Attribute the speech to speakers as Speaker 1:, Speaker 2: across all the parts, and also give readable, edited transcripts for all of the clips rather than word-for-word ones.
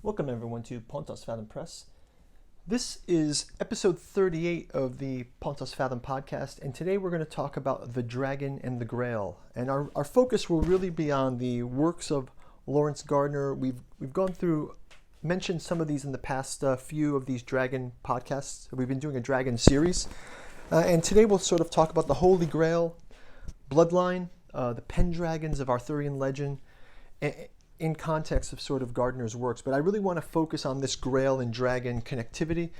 Speaker 1: Welcome everyone to Pontos Fathom Press. This is episode 38 of the Pontos Fathom podcast, and today we're going to talk about the dragon and the Grail. And our focus will really be on the works of Laurence Gardner. We've mentioned some of these in the past few of these dragon podcasts. We've been doing a dragon series, and today we'll sort of talk about the Holy Grail, Bloodline, the Pendragons of Arthurian Legend, in context of sort of Gardner's works. But I really want to focus on this Grail and dragon connectivity.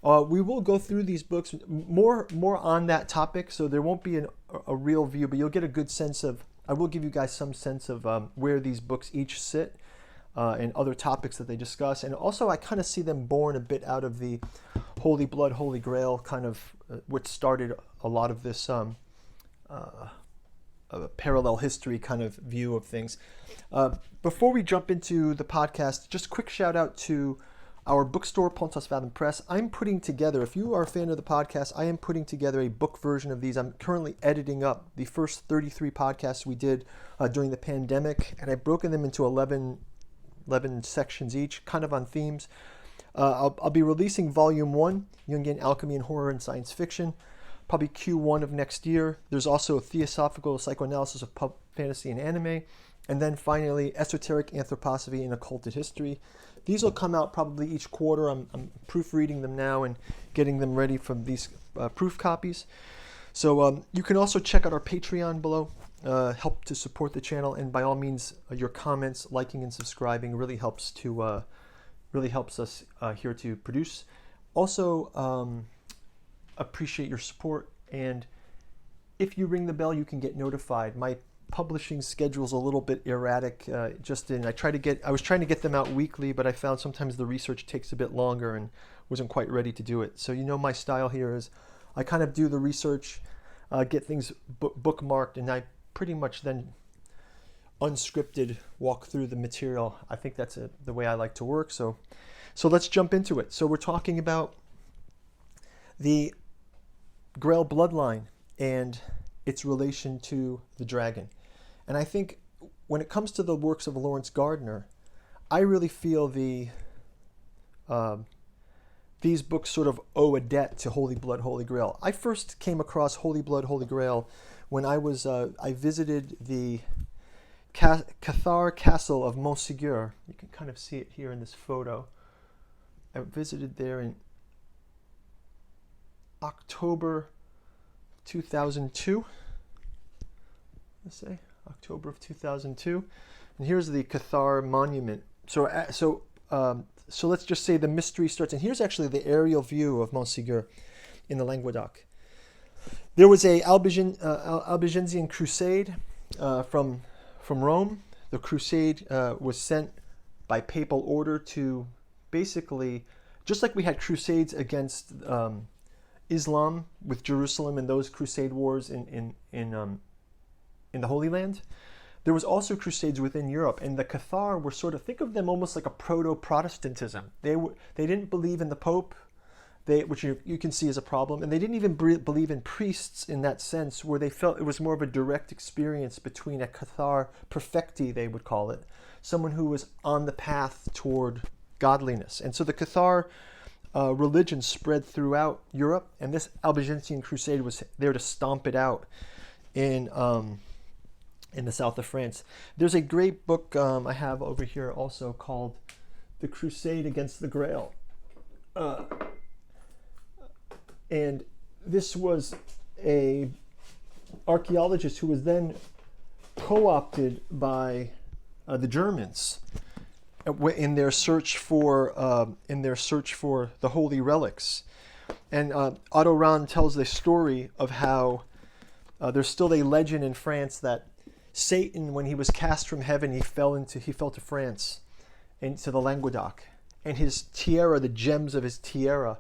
Speaker 1: We will go through these books more on that topic, so there won't be a real view, but you'll get a good sense of, I will give you guys some sense of where these books each sit and other topics that they discuss. And also I kind of see them born a bit out of the Holy Blood, Holy Grail kind of, which started a lot of this a parallel history kind of view of things. Before we jump into the podcast, just a quick shout out to our bookstore, Pontos Fathom Press. I'm putting together, if you are a fan of the podcast, I am putting together a book version of these. I'm currently editing up the first 33 podcasts we did during the pandemic, and I've broken them into 11 sections each, kind of on themes. I'll be releasing volume 1, Jungian Alchemy and Horror and Science Fiction, probably Q1 of next year. There's also Theosophical Psychoanalysis of Pulp Fantasy and Anime. And then finally, Esoteric Anthroposophy and Occulted History. These will come out probably each quarter. I'm proofreading them now and getting them ready for these proof copies. So you can also check out our Patreon below, help to support the channel. And by all means, your comments, liking and subscribing really helps us here to produce. Also, appreciate your support, and if you ring the bell you can get notified. My publishing schedule is a little bit erratic. I was trying to get them out weekly, but I found sometimes the research takes a bit longer and wasn't quite ready to do it. So my style here is I kind of do the research, get things bookmarked, and I pretty much then unscripted walk through the material. I think that's the way I like to work. So let's jump into it. So we're talking about the Grail bloodline and its relation to the dragon. And I think when it comes to the works of Laurence Gardner, I really feel these books sort of owe a debt to Holy Blood, Holy Grail. I first came across Holy Blood, Holy Grail when I visited the Cathar Castle of Montségur. You can kind of see it here in this photo. I visited there in October 2002. Let's say October of 2002, and here's the Cathar monument. So let's just say the mystery starts, and here's actually the aerial view of Montségur in the Languedoc. There was a Albigensian crusade from Rome. The crusade was sent by papal order to basically, just like we had crusades against Islam with Jerusalem and those crusade wars in the Holy Land, there was also crusades within Europe, and the Cathar were sort of, think of them almost like a proto-Protestantism. They didn't believe in the Pope, which you can see as a problem, and they didn't even believe in priests in that sense, where they felt it was more of a direct experience between a Cathar perfecti, they would call it, someone who was on the path toward godliness. And so the Cathar religion spread throughout Europe, and this Albigensian crusade was there to stomp it out in the south of France. There's a great book I have over here also called The Crusade Against the Grail. And this was a archaeologist who was then co-opted by the Germans in their search for the holy relics. And Otto Rahn tells the story of how there's still a legend in France that Satan, when he was cast from heaven, he fell to France, into the Languedoc, and his tiara, the gems of his tiara,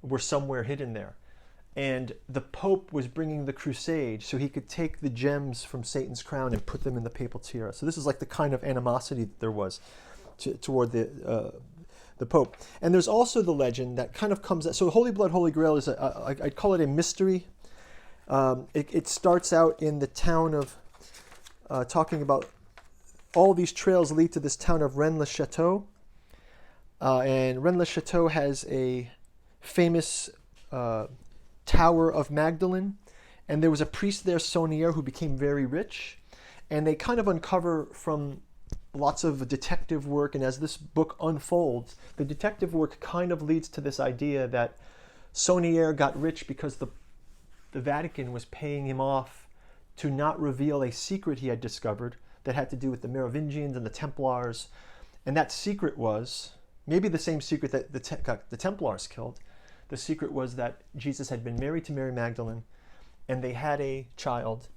Speaker 1: were somewhere hidden there. And the Pope was bringing the crusade so he could take the gems from Satan's crown and put them in the papal tiara. So this is like the kind of animosity that there was toward the Pope. And there's also the legend that kind of comes. So Holy Blood, Holy Grail is I'd call it a mystery. It starts out in the town of talking about all these trails lead to this town of Rennes-le-Château, And Rennes-le-Château has a famous Tower of Magdalene. And there was a priest there, Saunier, who became very rich. And they kind of uncover from lots of detective work, and as this book unfolds, the detective work kind of leads to this idea that Saunier got rich because the Vatican was paying him off to not reveal a secret he had discovered that had to do with the Merovingians and the Templars. And that secret was, maybe the same secret that the Templars killed. The secret was that Jesus had been married to Mary Magdalene, and they had a child,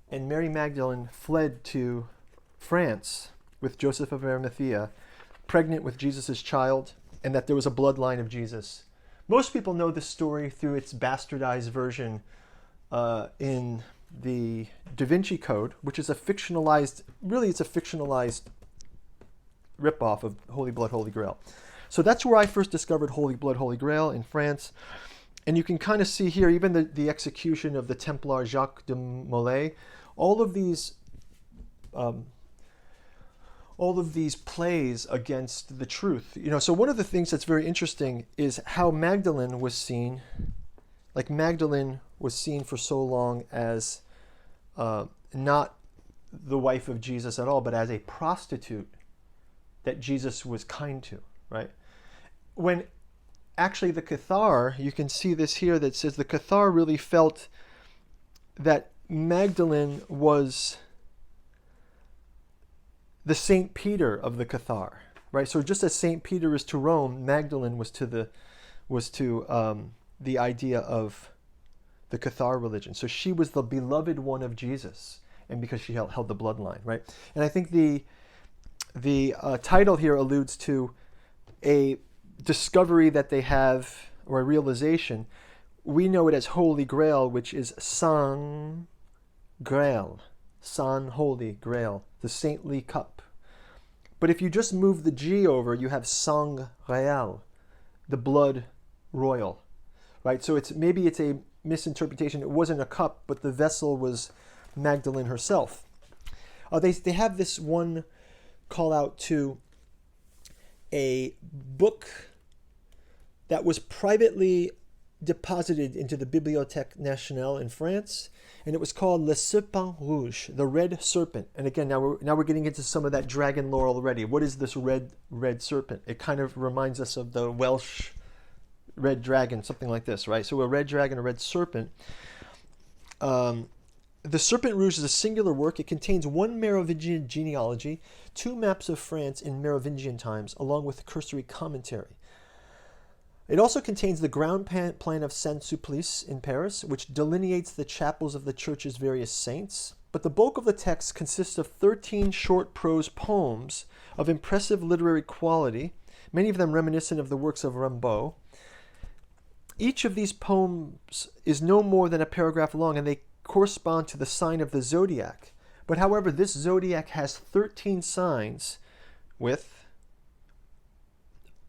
Speaker 1: and Mary Magdalene fled to France with Joseph of Arimathea, pregnant with Jesus' child, and that there was a bloodline of Jesus. Most people know this story through its bastardized version in the Da Vinci Code, which is a fictionalized ripoff of Holy Blood, Holy Grail. So that's where I first discovered Holy Blood, Holy Grail in France. And you can kind of see here, even the execution of the Templar Jacques de Molay, all of these plays against the truth. So one of the things that's very interesting is how Magdalene was seen. Like Magdalene was seen for so long as not the wife of Jesus at all, but as a prostitute that Jesus was kind to, right? When actually the Cathar, you can see this here that says the Cathar really felt that Magdalene was the Saint Peter of the Cathar, right? So just as Saint Peter is to Rome, Magdalene was to the idea of the Cathar religion. So she was the beloved one of Jesus, and because she held the bloodline, right? And I think the title here alludes to a discovery that they have, or a realization. We know it as Holy Grail, which is Sang Grail, San Holy Grail, the saintly cup. But if you just move the G over, you have Sang Real, the blood royal, right? So maybe it's a misinterpretation. It wasn't a cup, but the vessel was Magdalene herself. They have this one call out to a book that was privately deposited into the Bibliothèque Nationale in France, and it was called Le Serpent Rouge, the Red Serpent. And again, now we're getting into some of that dragon lore already. What is this red serpent? It kind of reminds us of the Welsh red dragon, something like this, right? So a red dragon, a red serpent. The Serpent Rouge is a singular work. It contains one Merovingian genealogy, 2 maps of France in Merovingian times, along with a cursory commentary. It also contains the ground plan of Saint-Sulpice in Paris, which delineates the chapels of the church's various saints. But the bulk of the text consists of 13 short prose poems of impressive literary quality, many of them reminiscent of the works of Rimbaud. Each of these poems is no more than a paragraph long, and they correspond to the sign of the zodiac. But however, this zodiac has 13 signs with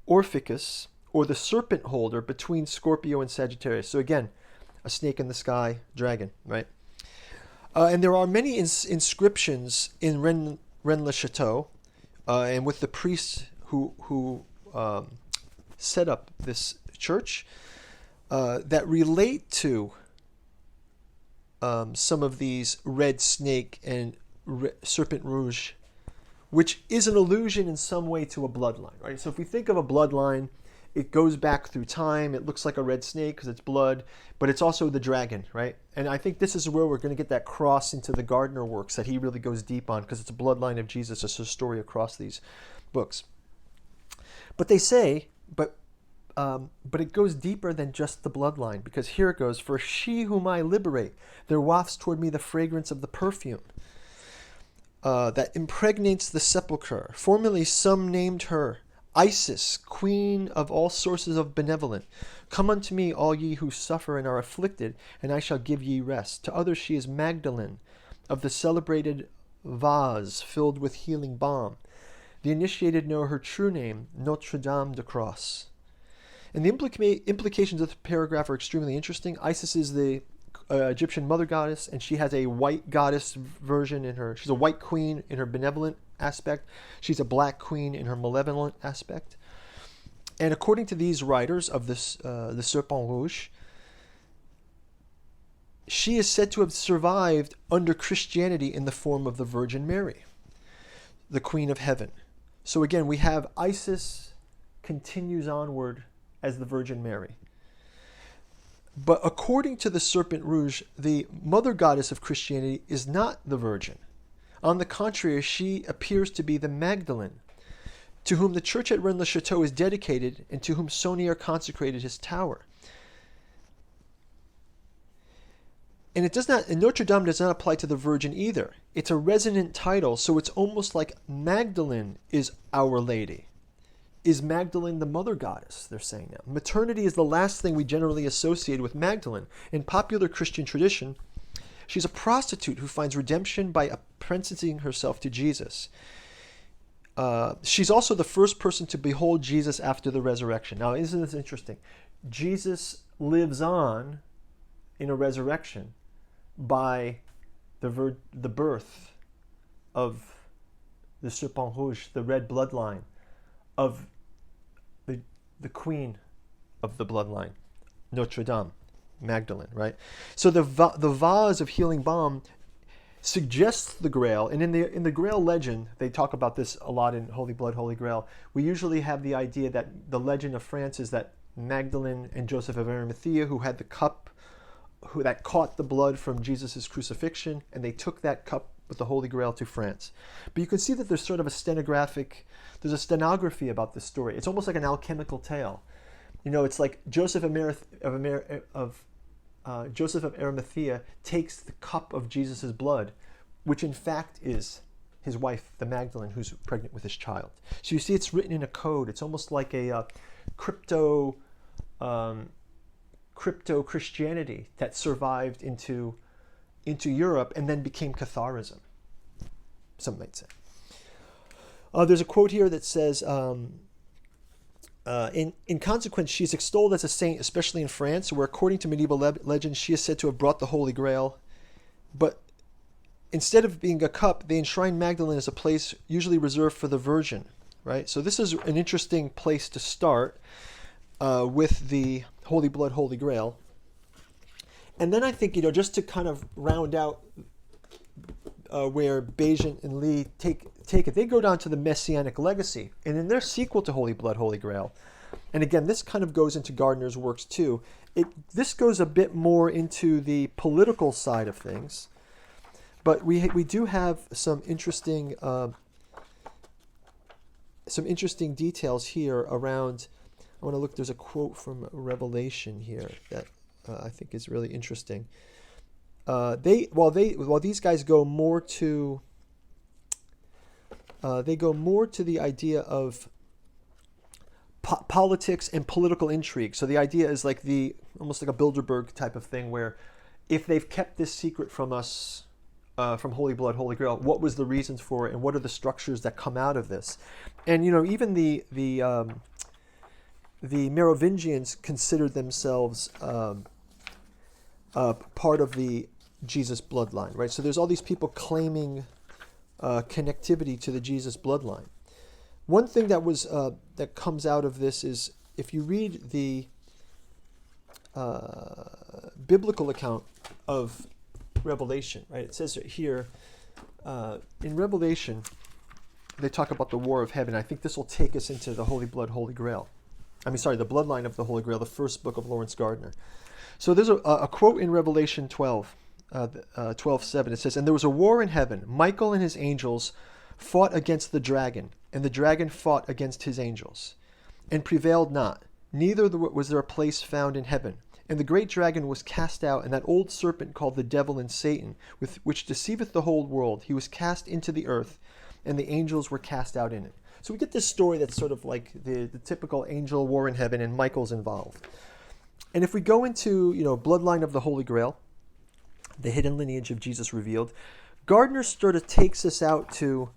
Speaker 1: Orpheus, or the serpent holder, between Scorpio and Sagittarius. So again, a snake in the sky, dragon, right? And there are many inscriptions in Rennes-le-Château, and with the priests who set up this church, that relate to some of these red snake and serpent rouge, which is an allusion in some way to a bloodline, right? So if we think of a bloodline, it goes back through time. It looks like a red snake because it's blood, but it's also the dragon, right? And I think this is where we're going to get that cross into the Gardner works that he really goes deep on, because it's a bloodline of Jesus. It's a story across these books. But they say, but it goes deeper than just the bloodline, because here it goes: for she whom I liberate, there wafts toward me the fragrance of the perfume that impregnates the sepulchre. Formerly some named her Isis, queen of all sources of benevolent. Come unto me, all ye who suffer and are afflicted, and I shall give ye rest. To others she is Magdalene, of the celebrated vase filled with healing balm. The initiated know her true name, Notre Dame de Cross. And the implications of the paragraph are extremely interesting. Isis is the Egyptian mother goddess, and she has a white goddess version in her. She's a white queen in her benevolent aspect. She's a black queen in her malevolent aspect. And according to these writers of this, the Serpent Rouge, she is said to have survived under Christianity in the form of the Virgin Mary, the Queen of Heaven. So again, we have Isis continues onward as the Virgin Mary. But according to the Serpent Rouge, the mother goddess of Christianity is not the Virgin. On the contrary, she appears to be the Magdalene, to whom the church at Rennes-le-Château is dedicated and to whom Saunier consecrated his tower. And Notre Dame does not apply to the Virgin either. It's a resonant title, so it's almost like Magdalene is Our Lady. Is Magdalene the mother goddess, they're saying now. Maternity is the last thing we generally associate with Magdalene. In popular Christian tradition, she's a prostitute who finds redemption by apprenticing herself to Jesus. She's also the first person to behold Jesus after the resurrection. Now, isn't this interesting? Jesus lives on in a resurrection by the birth of the Serpent Rouge, the red bloodline of the queen of the bloodline, Notre Dame, Magdalene, right? So the vase of healing balm suggests the Grail, and in the Grail legend, they talk about this a lot in Holy Blood, Holy Grail. We usually have the idea that the legend of France is that Magdalene and Joseph of Arimathea, who had the cup, that caught the blood from Jesus' crucifixion, and they took that cup with the Holy Grail to France. But you can see that there's sort of there's a stenography about this story. It's almost like an alchemical tale. You know, it's like Joseph of Arimathea takes the cup of Jesus' blood, which in fact is his wife, the Magdalene, who's pregnant with his child. So you see it's written in a code. It's almost like a crypto Christianity that survived into Europe and then became Catharism, some might say. There's a quote here that says, in consequence, she is extolled as a saint, especially in France, where according to medieval legends, she is said to have brought the Holy Grail. But instead of being a cup, they enshrine Magdalene as a place usually reserved for the Virgin, right? So this is an interesting place to start with the Holy Blood, Holy Grail. And then I think, just to kind of round out where Bajan and Lee take it, they go down to the Messianic Legacy. And in their sequel to Holy Blood, Holy Grail, and again, this kind of goes into Gardner's works too, this goes a bit more into the political side of things. But we do have some interesting details here around. I want to look. There's a quote from Revelation here that I think is really interesting. While these guys go more to the idea of politics and political intrigue. So the idea is like almost like a Bilderberg type of thing, where if they've kept this secret from us, from Holy Blood, Holy Grail, what was the reasons for it, and what are the structures that come out of this? And even the Merovingians considered themselves part of the Jesus bloodline, right? So there's all these people claiming connectivity to the Jesus bloodline. One thing that comes out of this is, if you read the biblical account of Revelation, right? It says here in Revelation, they talk about the War of Heaven. I think this will take us into the Holy Blood, Holy Grail. The bloodline of the Holy Grail, the first book of Laurence Gardner. So there's a quote in Revelation 12:7. It says, "And there was a war in heaven. Michael and his angels fought against the dragon, and the dragon fought against his angels, and prevailed not. Neither was there a place found in heaven. And the great dragon was cast out, and that old serpent called the devil and Satan, which deceiveth the whole world. He was cast into the earth, and the angels were cast out in it." So we get this story that's sort of like the typical angel war in heaven, and Michael's involved. And if we go into, bloodline of the Holy Grail, the hidden lineage of Jesus revealed, Gardner sort of takes us out to,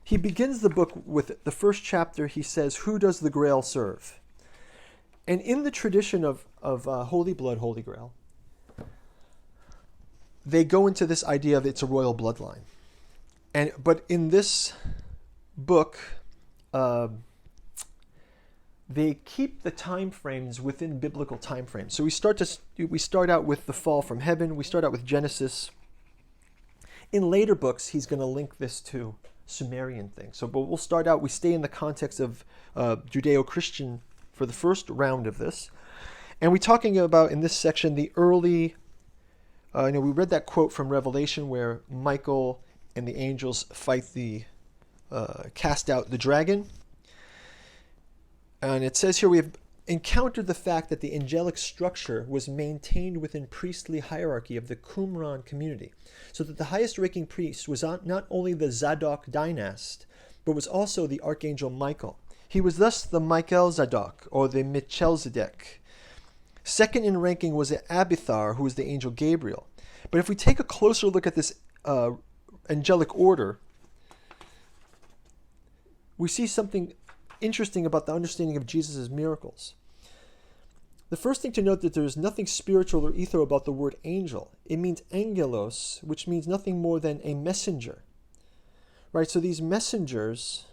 Speaker 1: he begins the book with the first chapter. He says, "Who does the Grail serve?" And in the tradition of Holy Blood, Holy Grail, they go into this idea of it's a royal bloodline. But in this book, they keep the time frames within biblical time frames. So we start out with the fall from heaven. We start out with Genesis. In later books, he's going to link this to Sumerian things. So, but we'll start out. We stay in the context of Judeo-Christian for the first round of this, and we're talking about in this section the early. We read that quote from Revelation where Michael and the angels fight cast out the dragon. And it says here we have encountered the fact that the angelic structure was maintained within priestly hierarchy of the Qumran community, so that the highest ranking priest was not only the Zadok dynast, but was also the archangel Michael. He was thus the Michael Zadok, or the Melchizedek. Second in ranking was Abithar, who was the angel Gabriel. But if we take a closer look at this angelic order, we see something interesting about the understanding of Jesus' miracles. The first thing to note that there is nothing spiritual or ethereal about the word angel. It means angelos, which means nothing more than a messenger. Right? So these messengers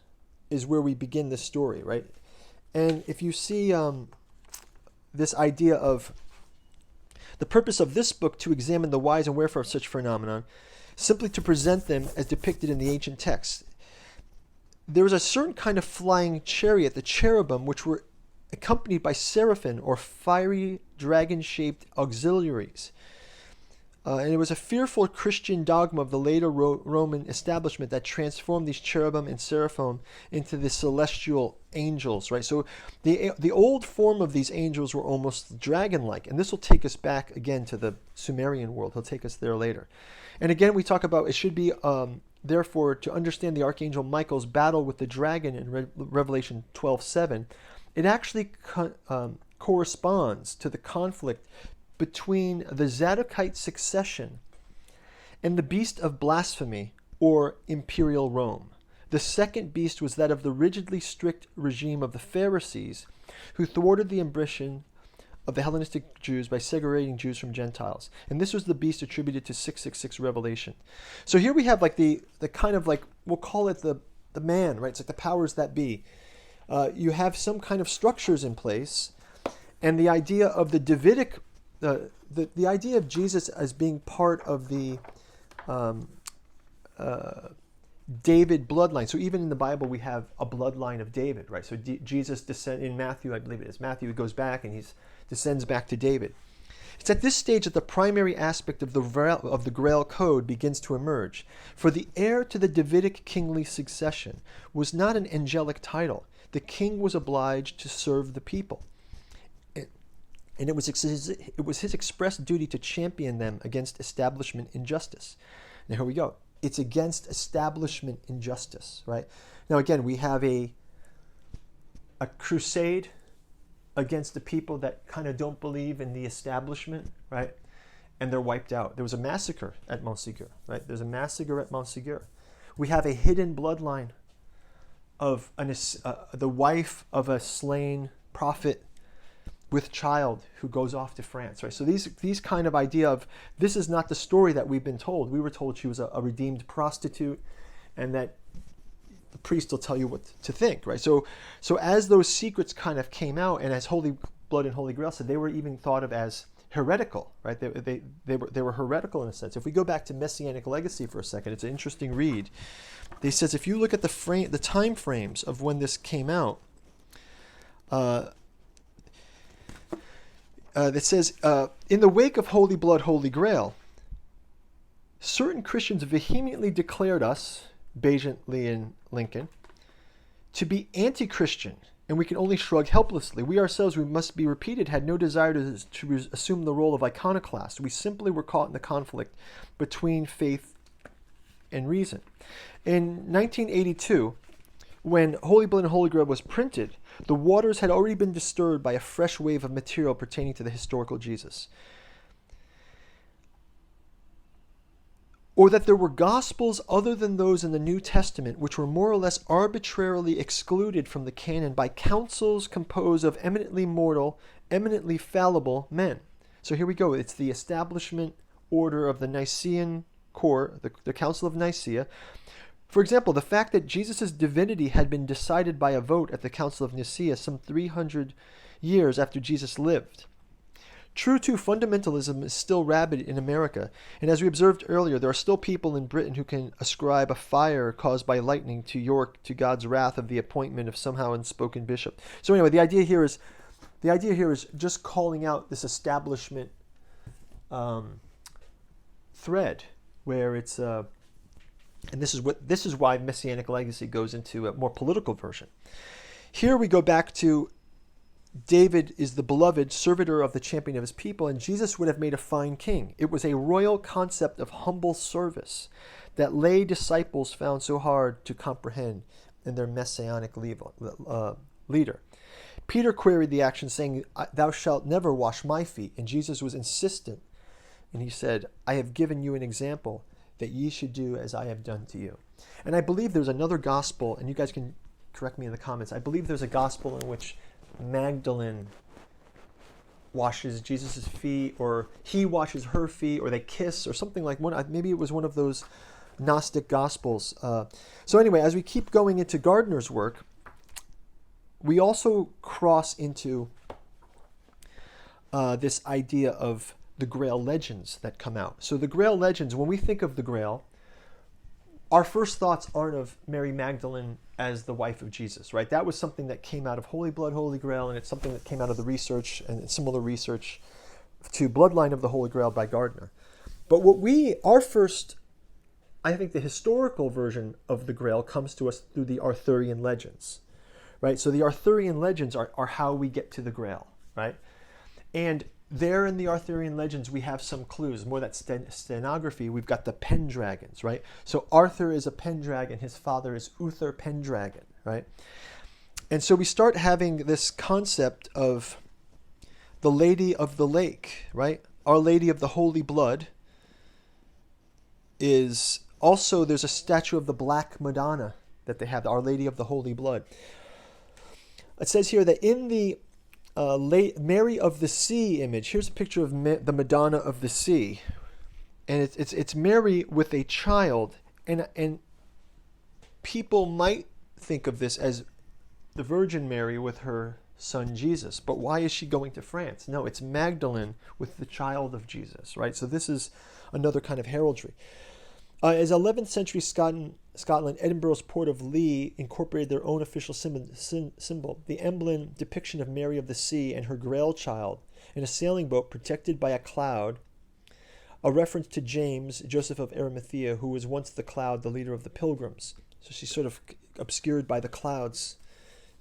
Speaker 1: is where we begin this story, right? And if you see this idea of the purpose of this book to examine the whys and wherefore of such phenomenon, simply to present them as depicted in the ancient texts. There was a certain kind of flying chariot, the cherubim, which were accompanied by seraphim or fiery dragon-shaped auxiliaries. And it was a fearful Christian dogma of the later Roman establishment that transformed these cherubim and seraphim into the celestial angels, right? So the old form of these angels were almost dragon-like. And this will take us back again to the Sumerian world. He'll take us there later. And again, we talk about it should be, therefore, to understand the archangel Michael's battle with the dragon in Revelation 12:7, it actually corresponds to the conflict between the Zadokite succession and the beast of blasphemy, or imperial Rome. The second beast was that of the rigidly strict regime of the Pharisees, who thwarted the ambition of the Hellenistic Jews by segregating Jews from Gentiles. And this was the beast attributed to 666 Revelation. So here we have like the kind of like, we'll call it the man, right? It's like the powers that be. You have some kind of structures in place, and the idea of the Davidic, the idea of Jesus as being part of the David bloodline. So even in the Bible, we have a bloodline of David, right? So Jesus descend in Matthew, I believe it is Matthew, goes back and he descends back to David. It's at this stage that the primary aspect of the Grail code begins to emerge. For the heir to the Davidic kingly succession was not an angelic title. The king was obliged to serve the people. And it was his express duty to champion them against establishment injustice. Now here we go. It's against establishment injustice, right? Now again, we have a crusade against the people that kind of don't believe in the establishment, right? And they're wiped out. There was a massacre at Montségur, right? There's a massacre at Montségur. We have a hidden bloodline of the wife of a slain prophet with child who goes off to France, right? So these kind of idea of, this is not the story that we've been told. We were told she was a redeemed prostitute, and that the priest will tell you what to think, right? So as those secrets kind of came out, and as Holy Blood and Holy Grail said, they were even thought of as heretical, right? They were heretical in a sense. If we go back to Messianic Legacy for a second, it's an interesting read. They says if you look at the time frames of when this came out, that says, in the wake of Holy Blood, Holy Grail, certain Christians vehemently declared us, Bagent, Lee, and Lincoln, to be anti-Christian, and we can only shrug helplessly. We ourselves, we must be repeated, had no desire to assume the role of iconoclast. We simply were caught in the conflict between faith and reason. In 1982, when Holy Blood and Holy Grail was printed, the waters had already been disturbed by a fresh wave of material pertaining to the historical Jesus. Or that there were gospels other than those in the New Testament which were more or less arbitrarily excluded from the canon by councils composed of eminently mortal, eminently fallible men. So here we go. It's the establishment order of the Nicene Court, the Council of Nicaea, For example, the fact that Jesus' divinity had been decided by a vote at the Council of Nicaea some 300 years after Jesus lived. True to fundamentalism is still rabid in America, and as we observed earlier, there are still people in Britain who can ascribe a fire caused by lightning to York to God's wrath of the appointment of somehow unspoken bishop. So anyway, the idea here is just calling out this establishment thread where it's and this is why Messianic Legacy goes into a more political version. Here we go back to David is the beloved servitor of the champion of his people, and Jesus would have made a fine king. It was a royal concept of humble service that lay disciples found so hard to comprehend in their messianic leader. Peter queried the action, saying, "Thou shalt never wash my feet." And Jesus was insistent, and he said, "I have given you an example that ye should do as I have done to you." And I believe there's another gospel, and you guys can correct me in the comments. I believe there's a gospel in which Magdalene washes Jesus' feet, or he washes her feet, or they kiss, or something like one. Maybe it was one of those Gnostic gospels. So anyway, as we keep going into Gardner's work, we also cross into this idea of the Grail legends that come out. So the Grail legends, when we think of the Grail, our first thoughts aren't of Mary Magdalene as the wife of Jesus, right? That was something that came out of Holy Blood, Holy Grail, and it's something that came out of the research and similar research to Bloodline of the Holy Grail by Gardner. But I think the historical version of the Grail comes to us through the Arthurian Legends, right? So the Arthurian Legends are how we get to the Grail, right? And there in the Arthurian Legends, we have some clues, more that stenography. We've got the Pendragons, right? So Arthur is a Pendragon. His father is Uther Pendragon, right? And so we start having this concept of the Lady of the Lake, right? Our Lady of the Holy Blood is also, there's a statue of the Black Madonna that they have, Our Lady of the Holy Blood. It says here that in the Mary of the Sea image, here's a picture of the Madonna of the Sea, and it's Mary with a child, and people might think of this as the Virgin Mary with her son Jesus. But why is she going to France? No, it's Magdalene with the child of Jesus, right? So this is another kind of heraldry. As 11th century Scotland, Edinburgh's port of Lee incorporated their own official symbol, the emblem depiction of Mary of the Sea and her Grail child in a sailing boat protected by a cloud, a reference to James, Joseph of Arimathea, who was once the cloud, the leader of the pilgrims. So she's sort of obscured by the clouds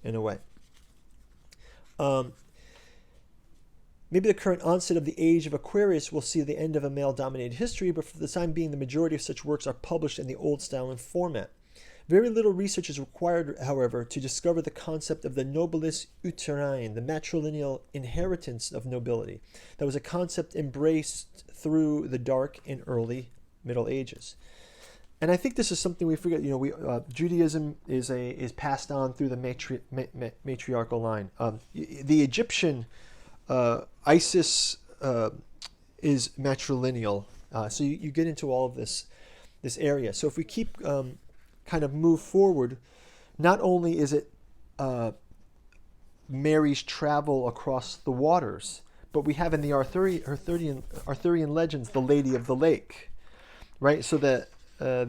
Speaker 1: in a way. Maybe the current onset of the age of Aquarius will see the end of a male-dominated history, but for the time being, the majority of such works are published in the old style and format. Very little research is required, however, to discover the concept of the nobilis uterine, the matrilineal inheritance of nobility. That was a concept embraced through the Dark and early Middle Ages. And I think this is something we forget. Judaism is passed on through the matriarchal line. The Egyptian Isis is matrilineal. So you get into all of this area. So if we keep kind of move forward, not only is it Mary's travel across the waters, but we have in the Arthurian legends the Lady of the Lake, right? So the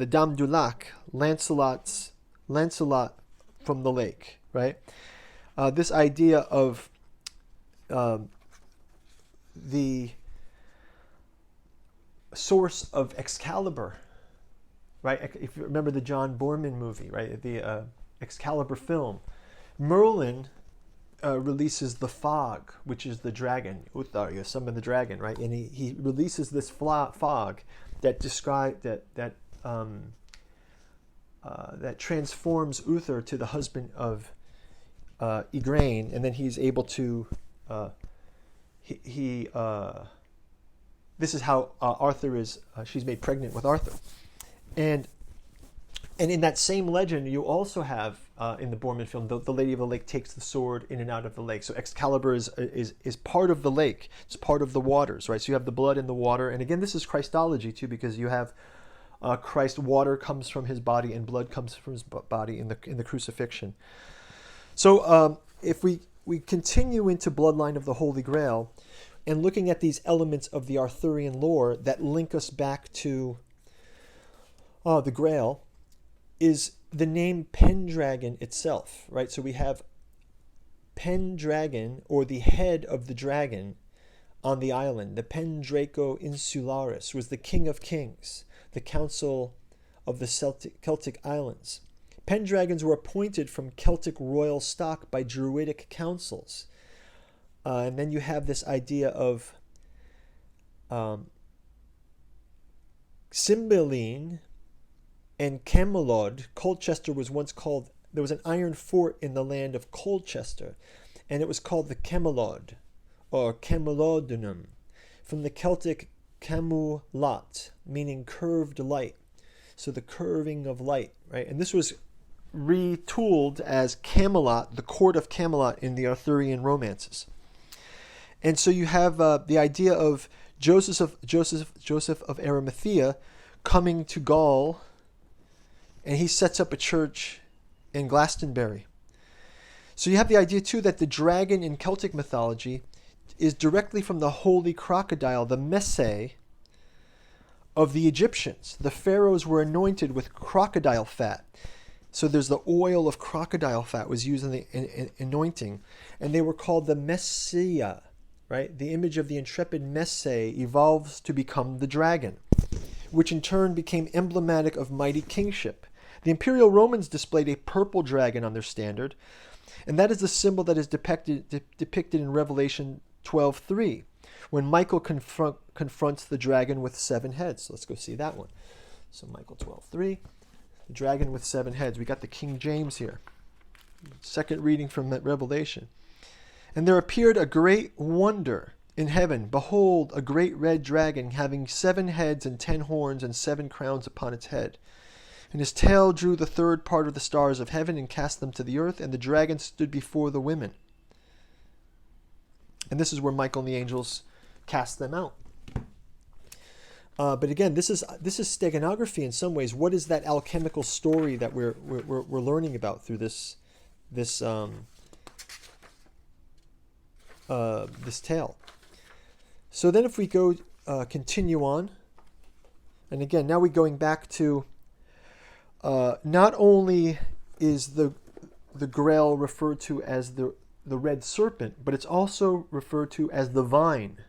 Speaker 1: Dame du Lac, Lancelot from the lake, right? This idea of the source of Excalibur, right? If you remember the John Boorman movie, right? The Excalibur film, Merlin releases the fog, which is the dragon. Uthar, you summon the dragon, right? And he releases this fog that that transforms Uther to the husband of Igraine, and then he's able to this is how Arthur is. She's made pregnant with Arthur, and in that same legend, you also have in the Boorman film, the Lady of the Lake takes the sword in and out of the lake. So Excalibur is part of the lake. It's part of the waters, right? So you have the blood in the water, and again, this is Christology too, because you have Christ, water comes from his body and blood comes from his body in the crucifixion. So if we continue into Bloodline of the Holy Grail and looking at these elements of the Arthurian lore that link us back to the Grail, is the name Pendragon itself, right? So we have Pendragon, or the head of the dragon on the island. The Pendraco Insularis was the king of kings, the council of the Celtic islands. Pendragons were appointed from Celtic royal stock by druidic councils. And then you have this idea of Cymbeline and Camelot. Colchester was once called, there was an iron fort in the land of Colchester, and it was called the Camelot, or Camelodunum, from the Celtic camulat, meaning curved light. So the curving of light, right? And this was retooled as Camelot, the court of Camelot in the Arthurian romances. And so you have the idea of Joseph of Arimathea coming to Gaul, and he sets up a church in Glastonbury. So you have the idea too that the dragon in Celtic mythology is directly from the holy crocodile, the Messe of the Egyptians. The pharaohs were anointed with crocodile fat. So there's the oil of crocodile fat was used in the anointing, and they were called the Messia, right? The image of the intrepid Messe evolves to become the dragon, which in turn became emblematic of mighty kingship. The Imperial Romans displayed a purple dragon on their standard, and that is the symbol that is depicted in Revelation 12:3, when Michael confronts the dragon with 7 heads. So let's go see that one. So Michael 12:3, the dragon with 7 heads. We got the King James here. Second reading from Revelation. And there appeared a great wonder in heaven. Behold, a great red dragon having 7 heads and 10 horns and 7 crowns upon its head. And his tail drew the third part of the stars of heaven and cast them to the earth, and the dragon stood before the women. And this is where Michael and the angels cast them out. But again, this is steganography in some ways. What is that alchemical story that we're learning about through this tale? So then, if we go continue on, and again, now we're going back to not only is the Grail referred to as the Red Serpent, but it's also referred to as the vine.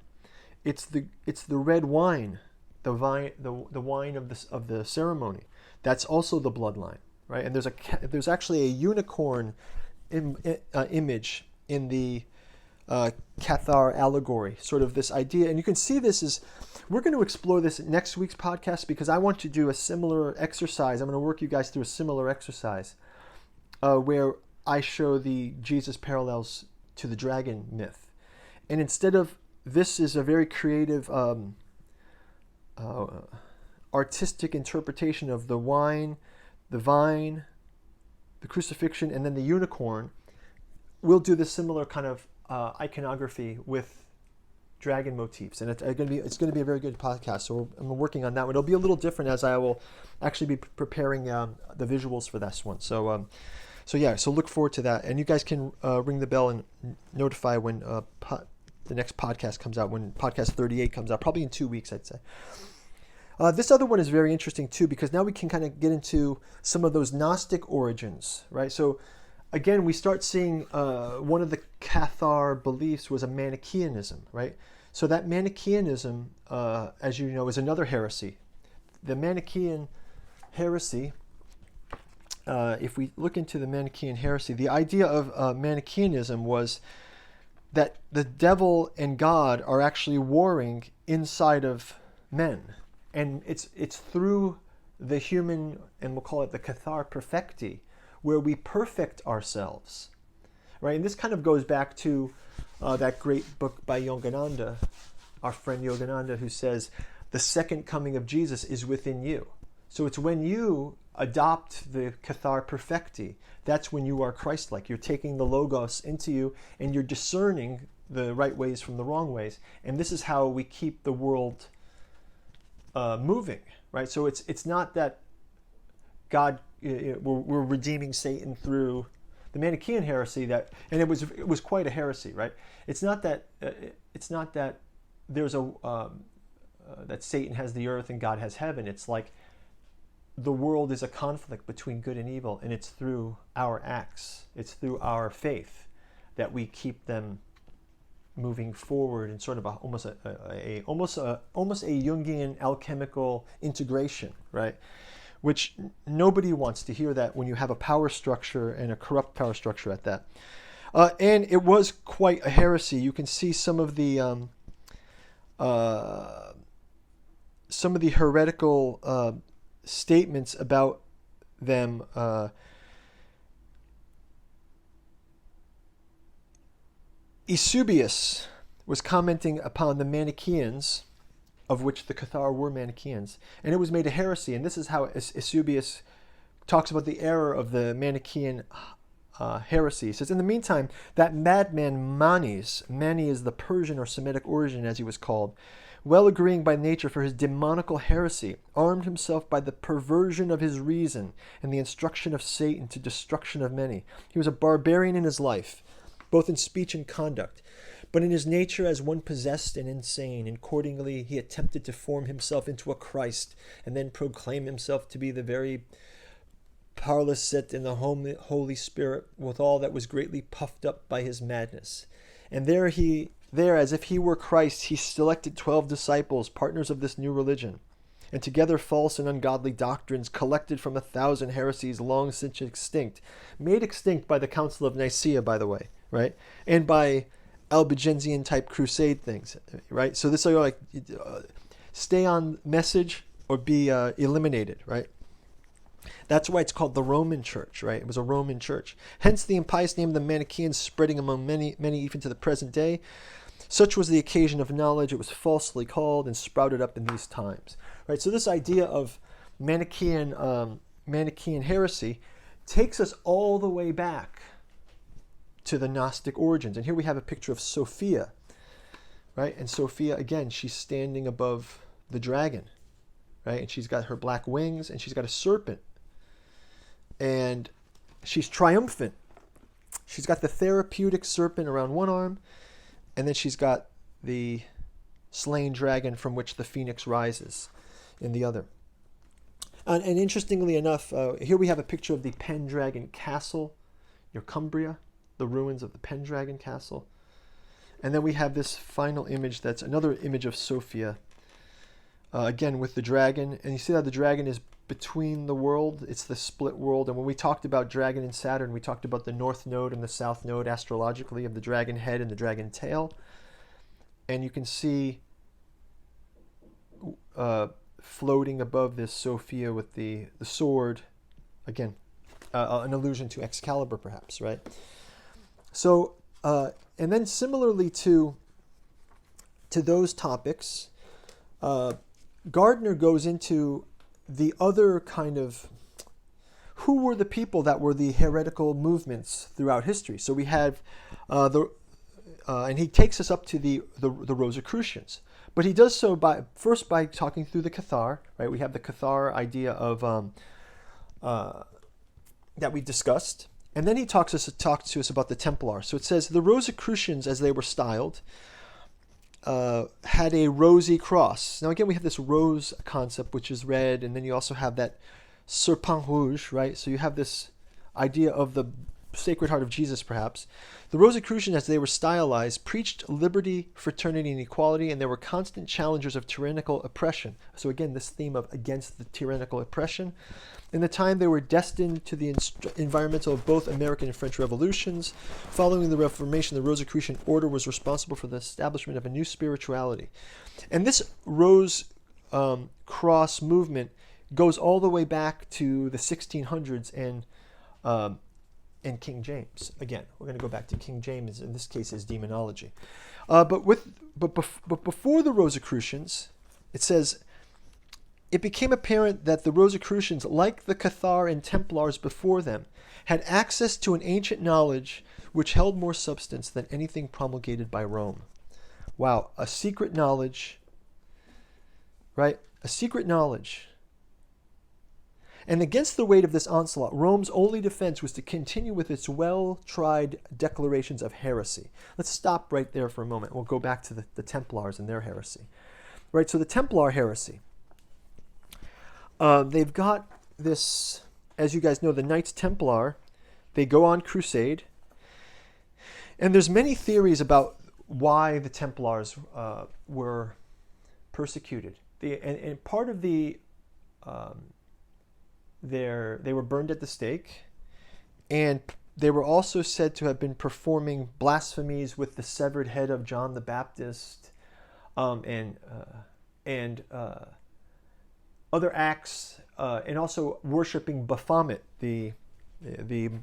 Speaker 1: It's the red wine, the wine of the ceremony. That's also the bloodline, right? And there's actually a unicorn image in the Cathar Allegory, sort of this idea. And you can see this is, we're going to explore this in next week's podcast, because I want to do a similar exercise. I'm going to work you guys through a similar exercise where I show the Jesus parallels to the dragon myth. And instead of, this is a very creative artistic interpretation of the wine, the vine, the crucifixion, and then the unicorn. We'll do this similar kind of iconography with dragon motifs, and it's going to be a very good podcast. So I'm working on that one. It'll be a little different, as I will actually be preparing the visuals for this one. So look forward to that, and you guys can ring the bell and notify when the next podcast comes out, when podcast 38 comes out, probably in 2 weeks, I'd say. This other one is very interesting too, because now we can kind of get into some of those Gnostic origins, right? So again, we start seeing one of the Cathar beliefs was a Manichaeanism, right? So that Manichaeanism, as you know, is another heresy. The Manichaean Heresy, if we look into the Manichaean Heresy, the idea of Manichaeanism was that the devil and God are actually warring inside of men. And it's through the human, and we'll call it the Cathar Perfecti, where we perfect ourselves, right? And this kind of goes back to that great book by Yogananda, our friend Yogananda, who says, the second coming of Jesus is within you. So it's when you adopt the Cathar Perfecti, that's when you are Christ-like. You're taking the Logos into you, and you're discerning the right ways from the wrong ways. And this is how we keep the world moving, right? So it's not that God, we're redeeming Satan through the Manichaean heresy, and it was quite a heresy, right? It's not that there's that Satan has the earth and God has heaven. It's like the world is a conflict between good and evil, and it's through our acts, it's through our faith that we keep them moving forward in sort of almost a Jungian alchemical integration, right? Which nobody wants to hear that when you have a power structure, and a corrupt power structure at that. And it was quite a heresy. You can see some of the heretical statements about them. Eusebius was commenting upon the Manichaeans, of which the Cathar were Manichaeans, and it was made a heresy. And this is how Eusebius talks about the error of the Manichaean heresy. He says, in the meantime, that madman Mani is the Persian or Semitic origin, as he was called, well agreeing by nature for his demonical heresy, armed himself by the perversion of his reason and the instruction of Satan to destruction of many. He was a barbarian in his life, both in speech and conduct, but in his nature as one possessed and insane. And accordingly, he attempted to form himself into a Christ, and then proclaim himself to be the very Paraclet in the Holy Spirit, with all that was greatly puffed up by his madness. And there, as if he were Christ, he selected 12 disciples, partners of this new religion. And together false and ungodly doctrines collected from 1,000 heresies long since extinct, made extinct by the Council of Nicaea, by the way, right? And by Albigensian type crusade things, right? So this is like stay on message or be eliminated, right? That's why it's called the Roman Church, right? It was a Roman church. Hence the impious name of the Manichaeans spreading among many, many even to the present day. Such was the occasion of knowledge. It was falsely called and sprouted up in these times, right? So this idea of Manichaean heresy takes us all the way back to the Gnostic origins. And here we have a picture of Sophia, right? And Sophia, again, she's standing above the dragon, right? And she's got her black wings, and she's got a serpent. And she's triumphant. She's got the therapeutic serpent around one arm, and then she's got the slain dragon from which the phoenix rises in the other. And interestingly enough, here we have a picture of the Pendragon Castle near Cumbria, the ruins of the Pendragon Castle. And then we have this final image that's another image of Sophia, again with the dragon. And you see how the dragon is between the world. It's the split world. And when we talked about dragon and Saturn, we talked about the north node and the south node astrologically of the dragon head and the dragon tail. And you can see floating above this Sophia with the sword, again, an allusion to Excalibur perhaps, right? So, and then similarly to those topics, Gardner goes into the other kind of, who were the people that were the heretical movements throughout history. So we have and he takes us up to the Rosicrucians. But he does so by talking through the Cathar, right? We have the Cathar idea of that we discussed. And then he talks to us about the Templars. So it says, the Rosicrucians, as they were styled, had a rosy cross. Now again, we have this rose concept, which is red, and then you also have that serpent rouge, right? So you have this idea of the Sacred Heart of Jesus, perhaps. The Rosicrucians, as they were stylized, preached liberty, fraternity, and equality, and they were constant challengers of tyrannical oppression. So again, this theme of against the tyrannical oppression. In the time, they were destined to the environmental of both American and French revolutions. Following the Reformation, the Rosicrucian order was responsible for the establishment of a new spirituality. And this Rose Cross movement goes all the way back to the 1600s and King James. Again, we're going to go back to King James. In this case, is demonology. But before the Rosicrucians, it says, it became apparent that the Rosicrucians, like the Cathar and Templars before them, had access to an ancient knowledge which held more substance than anything promulgated by Rome. Wow, a secret knowledge, right? A secret knowledge And against the weight of this onslaught, Rome's only defense was to continue with its well-tried declarations of heresy. Let's stop right there for a moment. We'll go back to the Templars and their heresy. Right, so the Templar heresy. They've got this, as you guys know, the Knights Templar. They go on crusade. And there's many theories about why the Templars were persecuted. And part of they were burned at the stake, and they were also said to have been performing blasphemies with the severed head of John the Baptist, and other acts, and also worshiping Baphomet, the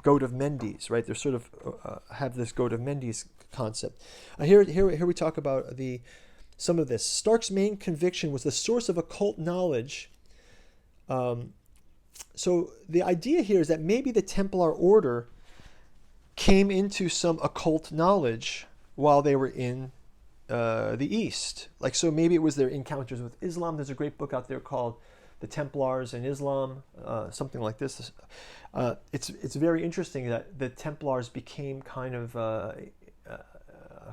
Speaker 1: goat of Mendes. Right? They sort of have this goat of Mendes concept. Here we talk about some of this. Stark's main conviction was the source of occult knowledge. So the idea here is that maybe the Templar order came into some occult knowledge while they were in the East. Like, so maybe it was their encounters with Islam. There's a great book out there called The Templars and Islam, something like this. It's very interesting that the Templars became kind of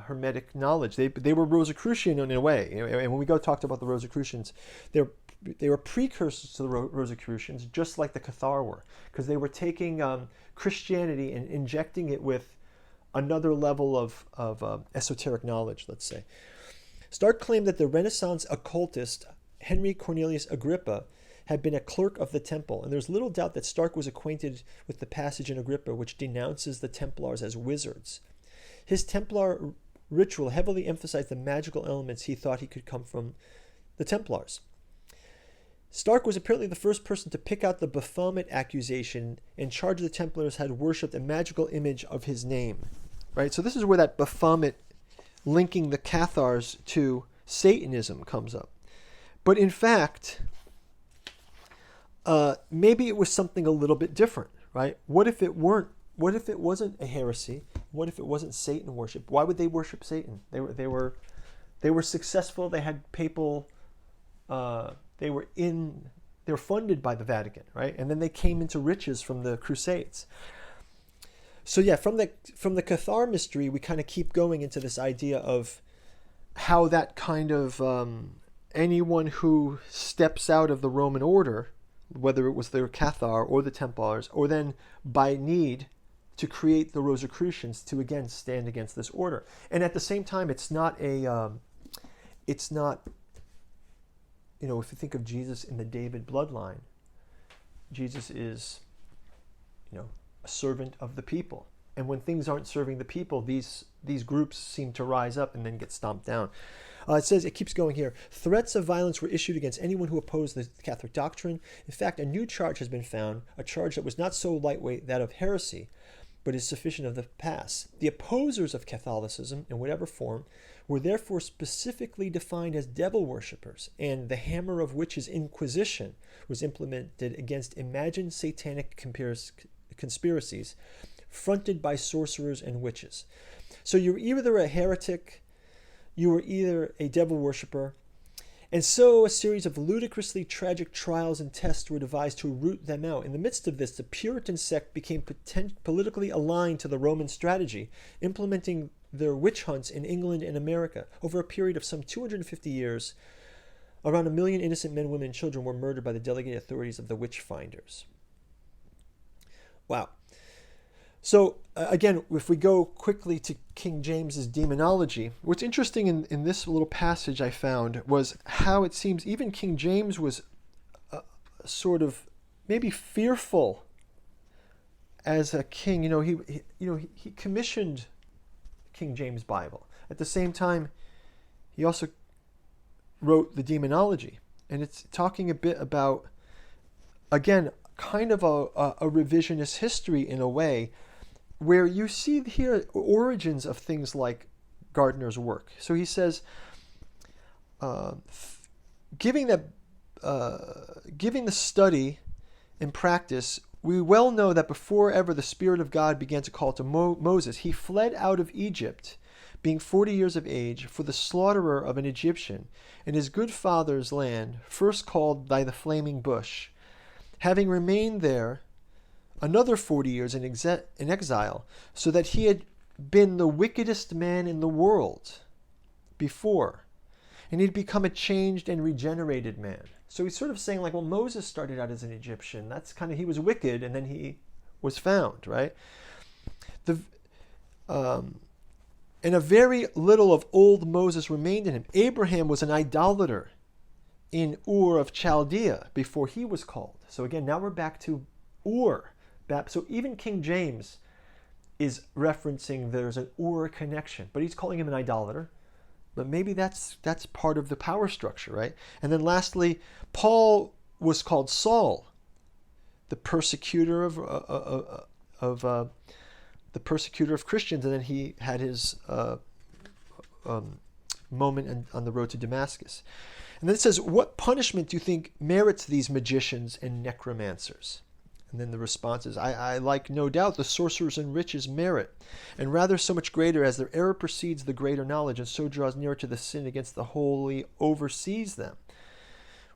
Speaker 1: Hermetic knowledge. They were Rosicrucian in a way. And when we talked about the Rosicrucians, they were precursors to the Rosicrucians, just like the Cathar were, because they were taking Christianity and injecting it with another level of esoteric knowledge, let's say. Stark claimed that the Renaissance occultist Henry Cornelius Agrippa had been a clerk of the temple, and there's little doubt that Stark was acquainted with the passage in Agrippa which denounces the Templars as wizards. His Templar ritual heavily emphasized the magical elements he thought he could come from the Templars. Stark was apparently the first person to pick out the Baphomet accusation and charge the Templars had worshipped a magical image of his name. Right? So this is where that Baphomet linking the Cathars to Satanism comes up. But in fact, maybe it was something a little bit different, right? What if it wasn't a heresy? What if it wasn't Satan worship? Why would they worship Satan? They were successful. They had papal. They were funded by the Vatican, right? And then they came into riches from the Crusades. So yeah, from the Cathar Mystery, we kind of keep going into this idea of how that kind of anyone who steps out of the Roman order, whether it was the Cathar or the Templars, or then by need to create the Rosicrucians to again stand against this order. And at the same time, it's not, if you think of Jesus in the David bloodline, Jesus is, a servant of the people. And when things aren't serving the people, these groups seem to rise up and then get stomped down. It keeps going here. Threats of violence were issued against anyone who opposed the Catholic doctrine. In fact, a new charge has been found, a charge that was not so lightweight, that of heresy, but is sufficient of the past. The opposers of Catholicism, in whatever form, were therefore specifically defined as devil worshippers, and the hammer of witches Inquisition was implemented against imagined satanic conspiracies fronted by sorcerers and witches. So you were either a heretic, you were either a devil worshipper, and so a series of ludicrously tragic trials and tests were devised to root them out. In the midst of this, the Puritan sect became politically aligned to the Roman strategy, implementing their witch hunts in England and America. Over a period of some 250 years, around 1 million innocent men, women, and children were murdered by the delegated authorities of the witch finders. Wow. So again, if we go quickly to King James's demonology, what's interesting in this little passage I found was how it seems even King James was sort of maybe fearful as a king. He commissioned King James Bible. At the same time, he also wrote the demonology, and it's talking a bit about, again, kind of a revisionist history in a way, where you see here origins of things like Gardner's work. So he says, giving the study and practice, we well know that before ever the Spirit of God began to call to Moses, he fled out of Egypt, being 40 years of age, for the slaughterer of an Egyptian, in his good father's land, first called by the flaming bush, having remained there another 40 years in exile, so that he had been the wickedest man in the world before, and he'd become a changed and regenerated man. So he's sort of saying like, well, Moses started out as an Egyptian. That's kind of, he was wicked, and then he was found, right? And a very little of old Moses remained in him. Abraham was an idolater in Ur of Chaldea before he was called. So again, now we're back to Ur. So even King James is referencing there's an Ur connection, but he's calling him an idolater. But maybe that's part of the power structure, right? And then lastly, Paul was called Saul, the persecutor the persecutor of Christians, and then he had his moment on the road to Damascus. And then it says, what punishment do you think merits these magicians and necromancers? And then the response is, I like no doubt the sorcerers and riches merit, and rather so much greater as their error precedes the greater knowledge, and so draws nearer to the sin against the holy oversees them,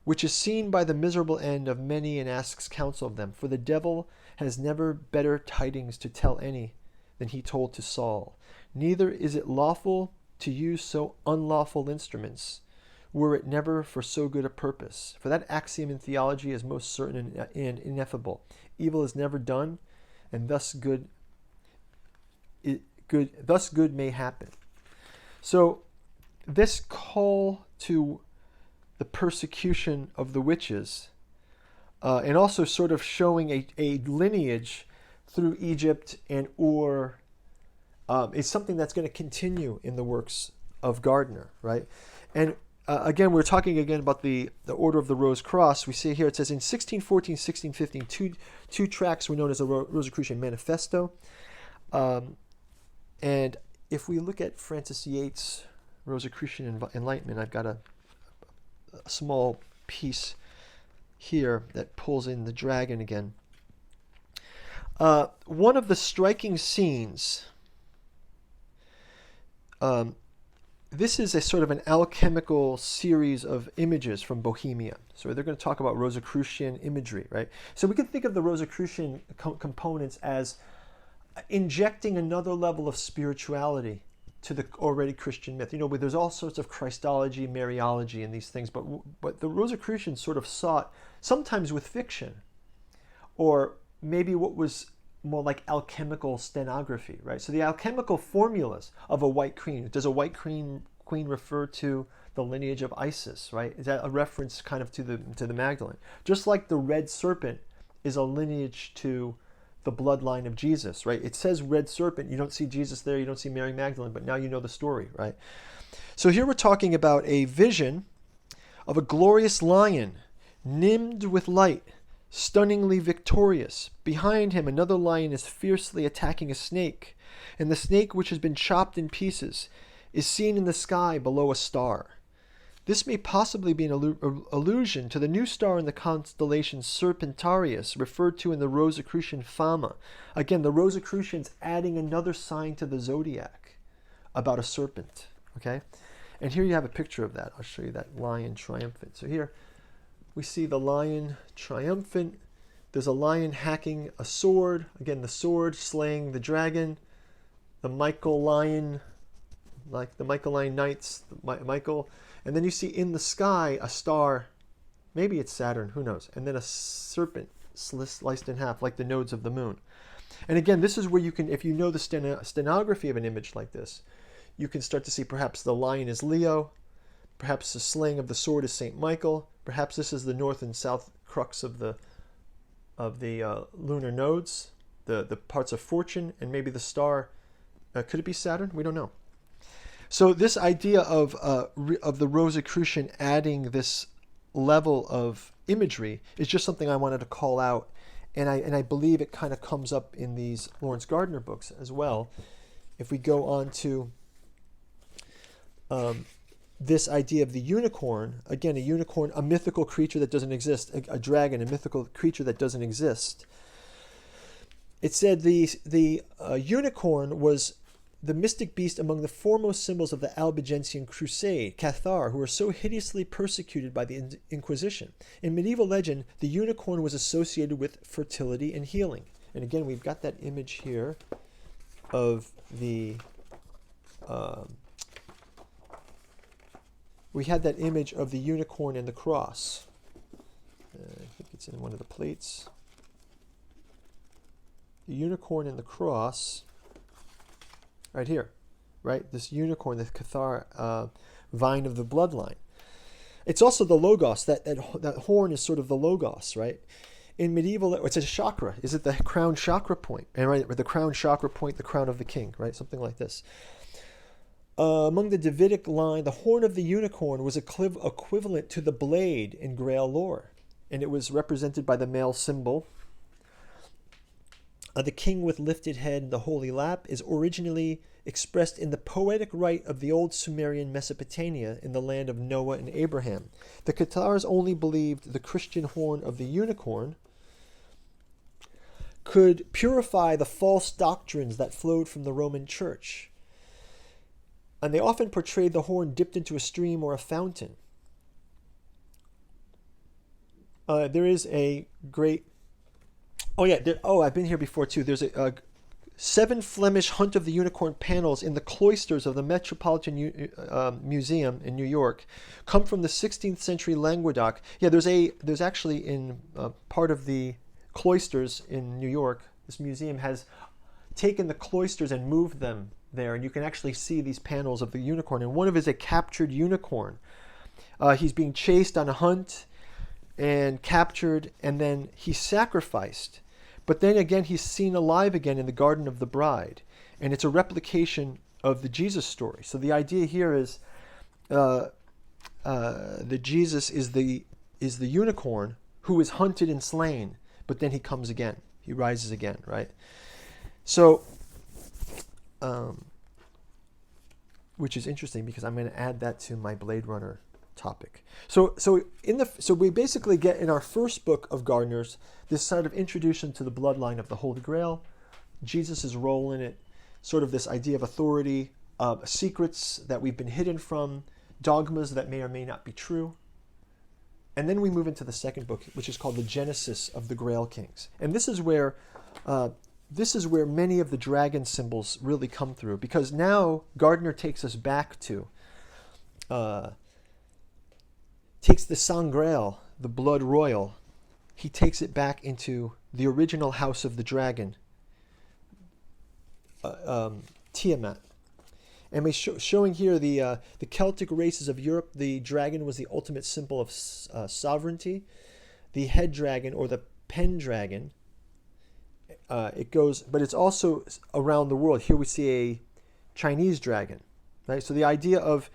Speaker 1: which is seen by the miserable end of many and asks counsel of them. For the devil has never better tidings to tell any than he told to Saul. Neither is it lawful to use so unlawful instruments, were it never for so good a purpose. For that axiom in theology is most certain and ineffable. Evil is never done, and thus good may happen. So this call to the persecution of the witches, and also sort of showing a lineage through Egypt and Ur, is something that's going to continue in the works of Gardner, right? And again, we're talking again about the Order of the Rose Cross. We see here, it says in 1614, 1615, two tracts were known as the Rosicrucian Manifesto. And if we look at Francis Yates' Rosicrucian Enlightenment, I've got a small piece here that pulls in the dragon again. One of the striking scenes, this is a sort of an alchemical series of images from Bohemia. So they're going to talk about Rosicrucian imagery, right? So we can think of the Rosicrucian components as injecting another level of spirituality to the already Christian myth. You know, there's all sorts of Christology, Mariology, and these things, but the Rosicrucians sort of sought, sometimes with fiction, or maybe what was more like alchemical stenography, right? So the alchemical formulas of a white queen. Does a white queen refer to the lineage of Isis, right? Is that a reference kind of to the Magdalene? Just like the Red Serpent is a lineage to the bloodline of Jesus, right? It says Red Serpent. You don't see Jesus there. You don't see Mary Magdalene, but now you know the story, right? So here we're talking about a vision of a glorious lion, nimmed with light, stunningly victorious. Behind him, another lion is fiercely attacking a snake, and the snake, which has been chopped in pieces, is seen in the sky below a star. This may possibly be an allusion to the new star in the constellation Serpentarius, referred to in the Rosicrucian Fama. Again, the Rosicrucians adding another sign to the zodiac about a serpent. Okay, and here you have a picture of that. I'll show you that lion triumphant. So here we see the lion triumphant. There's a lion hacking a sword. Again, the sword slaying the dragon. The Michael lion, like the Michael lion knights, Michael. And then you see in the sky a star. Maybe it's Saturn, who knows. And then a serpent sliced in half, like the nodes of the moon. And again, this is where you can, if you know the stenography of an image like this, you can start to see perhaps the lion is Leo. Perhaps the slaying of the sword is St. Michael. Perhaps this is the north and south crux of the lunar nodes, the parts of fortune, and maybe the star. Could it be Saturn? We don't know. So this idea of the Rosicrucian adding this level of imagery is just something I wanted to call out, and I believe it kind of comes up in these Laurence Gardner books as well. If we go on to this idea of the unicorn, again, a unicorn, a mythical creature that doesn't exist, a dragon, a mythical creature that doesn't exist. It said the unicorn was the mystic beast among the foremost symbols of the Albigensian Crusade, Cathar, who were so hideously persecuted by the Inquisition. In medieval legend, the unicorn was associated with fertility and healing. And again, we've got that image here of the... we had that image of the unicorn and the cross. I think it's in one of the plates. The unicorn and the cross, right here, right? This unicorn, the Cathar vine of the bloodline. It's also the Logos. That horn is sort of the Logos, right? In medieval, it's a chakra. Is it the crown chakra point? And right, the crown chakra point, the crown of the king, right? Something like this. Among the Davidic line, the horn of the unicorn was equivalent to the blade in Grail lore, and it was represented by the male symbol. The king with lifted head and the holy lap is originally expressed in the poetic rite of the old Sumerian Mesopotamia in the land of Noah and Abraham. The Cathars only believed the Christian horn of the unicorn could purify the false doctrines that flowed from the Roman Church. And they often portrayed the horn dipped into a stream or a fountain. There is a great... I've been here before too. There's a 7 Flemish Hunt of the Unicorn panels in the cloisters of the Metropolitan Museum in New York. Come from the 16th century Languedoc. Yeah, there's actually in part of the cloisters in New York, this museum has taken the cloisters and moved them there, and you can actually see these panels of the unicorn. And one of it is a captured unicorn. He's being chased on a hunt and captured, and then he's sacrificed. But then again, he's seen alive again in the Garden of the Bride. And it's a replication of the Jesus story. So the idea here is that Jesus is the unicorn who is hunted and slain, but then he comes again. He rises again, right? So, which is interesting because I'm going to add that to my Blade Runner topic. So we basically get in our first book of Gardner's this sort of introduction to the bloodline of the Holy Grail, Jesus' role in it, sort of this idea of authority, secrets that we've been hidden from, dogmas that may or may not be true. And then we move into the second book, which is called The Genesis of the Grail Kings. And this is where many of the dragon symbols really come through, because now Gardner takes us back to takes the Sangreal, the blood royal, he takes it back into the original house of the dragon, Tiamat. And we're showing here the Celtic races of Europe. The dragon was the ultimate symbol of sovereignty. The head dragon, or the Pendragon, it goes, but it's also around the world. Here we see a Chinese dragon, right? So the idea of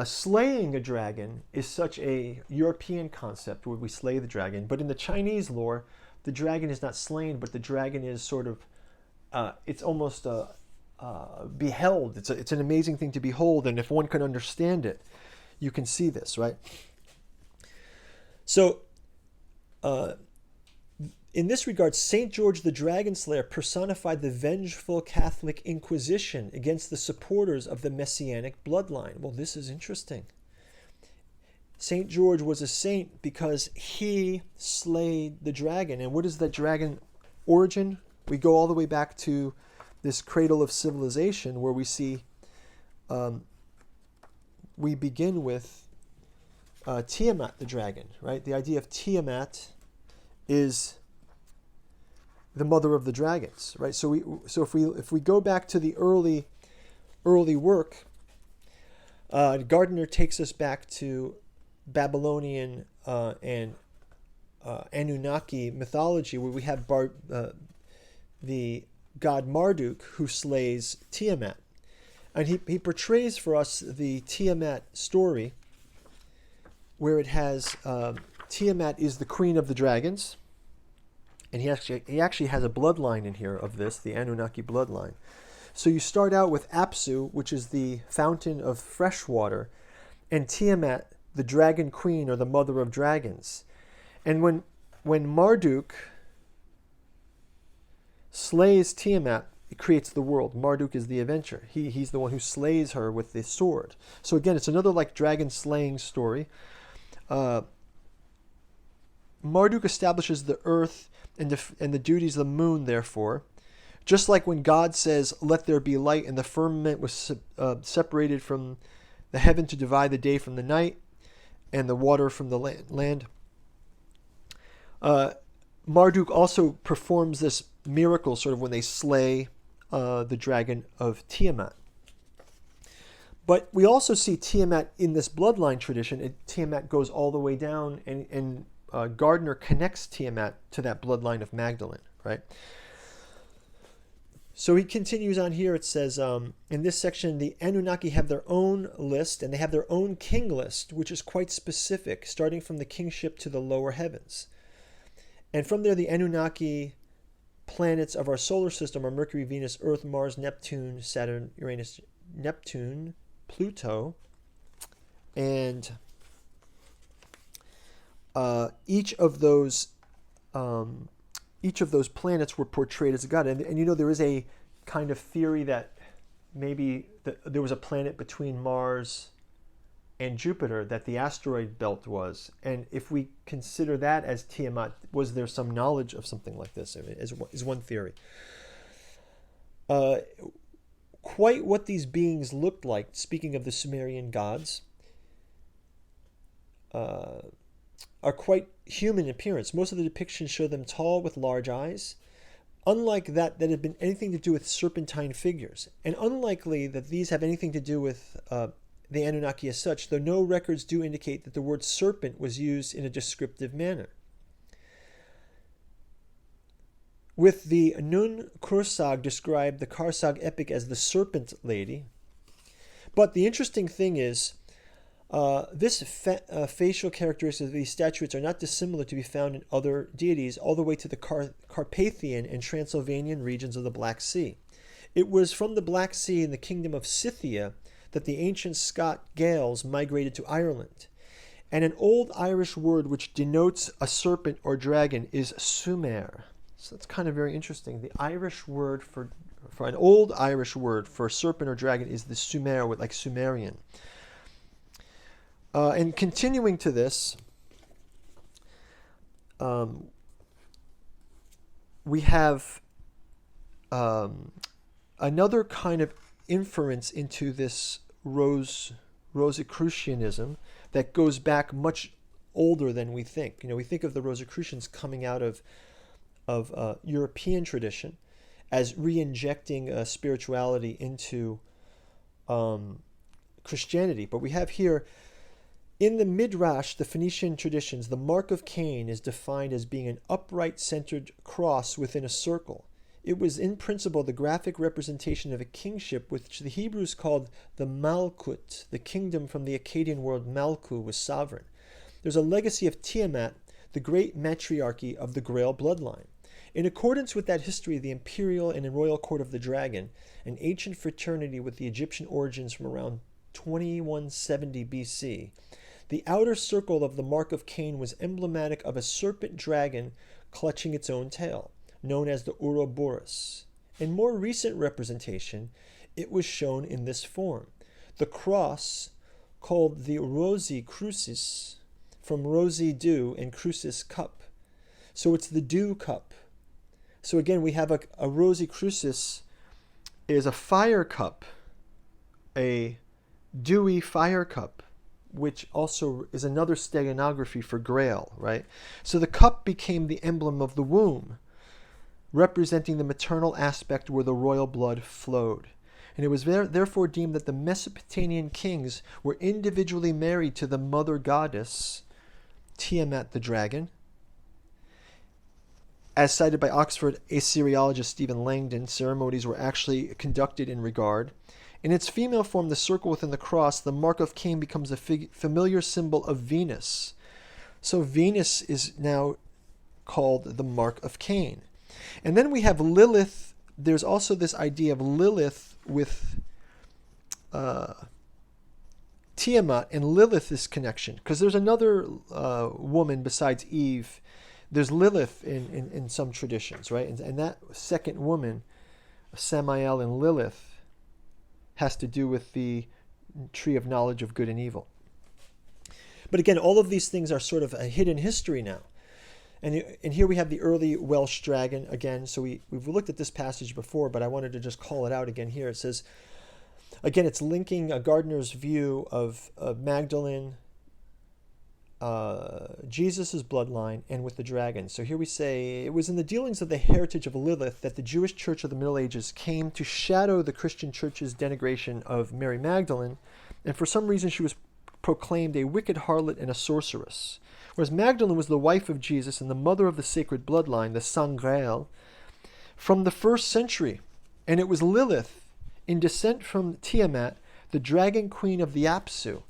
Speaker 1: slaying a dragon is such a European concept where we slay the dragon. But in the Chinese lore, the dragon is not slain, but the dragon is sort of, it's almost beheld. It's an amazing thing to behold. And if one can understand it, you can see this, right? So, in this regard, St. George the Dragon Slayer personified the vengeful Catholic Inquisition against the supporters of the Messianic bloodline. Well, this is interesting. St. George was a saint because he slayed the dragon. And what is that dragon origin? We go all the way back to this cradle of civilization where we see, we begin with Tiamat the dragon, right? The idea of Tiamat is the mother of the dragons, right? So if we go back to the early work, Gardner takes us back to Babylonian and Anunnaki mythology, where we have the god Marduk who slays Tiamat, and he portrays for us the Tiamat story, where it has Tiamat is the queen of the dragons. And he actually has a bloodline in here of this, the Anunnaki bloodline. So you start out with Apsu, which is the fountain of fresh water, and Tiamat, the dragon queen, or the mother of dragons. And when Marduk slays Tiamat, creates the world. Marduk is the avenger. He's the one who slays her with the sword. So again, it's another like dragon slaying story. Marduk establishes the earth and the duties of the moon, therefore. Just like when God says, "Let there be light," and the firmament was separated from the heaven to divide the day from the night, and the water from the land. Marduk also performs this miracle sort of when they slay the dragon of Tiamat. But we also see Tiamat in this bloodline tradition. Tiamat goes all the way down, and Gardner connects Tiamat to that bloodline of Magdalene, right? So he continues on here. It says, in this section, the Anunnaki have their own list, and they have their own king list, which is quite specific, starting from the kingship to the lower heavens. And from there, the Anunnaki planets of our solar system are Mercury, Venus, Earth, Mars, Neptune, Saturn, Uranus, Neptune, Pluto, and each of those planets were portrayed as a god. And you know, there is a kind of theory that maybe there was a planet between Mars and Jupiter that the asteroid belt was. And if we consider that as Tiamat, was there some knowledge of something like this? Is one theory. Quite what these beings looked like, speaking of the Sumerian gods, are quite human in appearance. Most of the depictions show them tall with large eyes, unlike that had been anything to do with serpentine figures, and unlikely that these have anything to do with the Anunnaki as such, though no records do indicate that the word serpent was used in a descriptive manner. With the Nun Kursag described the Karsag epic as the serpent lady. But the interesting thing is, this facial characteristics of these statuettes are not dissimilar to be found in other deities all the way to the Carpathian and Transylvanian regions of the Black Sea. It was from the Black Sea in the kingdom of Scythia that the ancient Scot Gaels migrated to Ireland. And an old Irish word which denotes a serpent or dragon is sumer. So that's kind of very interesting. The Irish word for an old Irish word for serpent or dragon is the sumer, with like Sumerian. And continuing to this, we have another kind of inference into this Rosicrucianism that goes back much older than we think. You know, we think of the Rosicrucians coming out of European tradition as re-injecting spirituality into Christianity. But we have here, in the Midrash, the Phoenician traditions, the mark of Cain is defined as being an upright centered cross within a circle. It was in principle the graphic representation of a kingship, which the Hebrews called the Malkut. The kingdom from the Akkadian word Malku was sovereign. There's a legacy of Tiamat, the great matriarchy of the Grail bloodline. In accordance with that history, the imperial and royal court of the dragon, an ancient fraternity with the Egyptian origins from around 2170 BC, the outer circle of the mark of Cain was emblematic of a serpent dragon clutching its own tail, known as the Ouroboros. In more recent representation, it was shown in this form. The cross, called the Rosicrucis, from rosy dew and crucis cup. So it's the dew cup. So again, we have a Rosicrucis is a fire cup, a dewy fire cup, which also is another steganography for Grail, right? So the cup became the emblem of the womb, representing the maternal aspect where the royal blood flowed. And it was therefore deemed that the Mesopotamian kings were individually married to the mother goddess, Tiamat the dragon. As cited by Oxford Assyriologist Stephen Langdon, ceremonies were actually conducted in regard. In its female form, the circle within the cross, the mark of Cain becomes a familiar symbol of Venus. So Venus is now called the mark of Cain. And then we have Lilith. There's also this idea of Lilith with Tiamat and Lilith's connection. Because there's another woman besides Eve. There's Lilith in some traditions, right? And that second woman Samael and Lilith has to do with the tree of knowledge of good and evil. But again, all of these things are sort of a hidden history now. And here we have the early Welsh dragon again. So we've looked at this passage before, but I wanted to just call it out again here. It says, again, it's linking Gardner's view of Magdalene, Jesus' bloodline, and with the dragon. So here we say, it was in the dealings of the heritage of Lilith that the Jewish church of the Middle Ages came to shadow the Christian church's denigration of Mary Magdalene, and for some reason she was proclaimed a wicked harlot and a sorceress. Whereas Magdalene was the wife of Jesus and the mother of the sacred bloodline, the Sang Grail, from the 1st century. And it was Lilith, in descent from Tiamat, the dragon queen of the Apsu,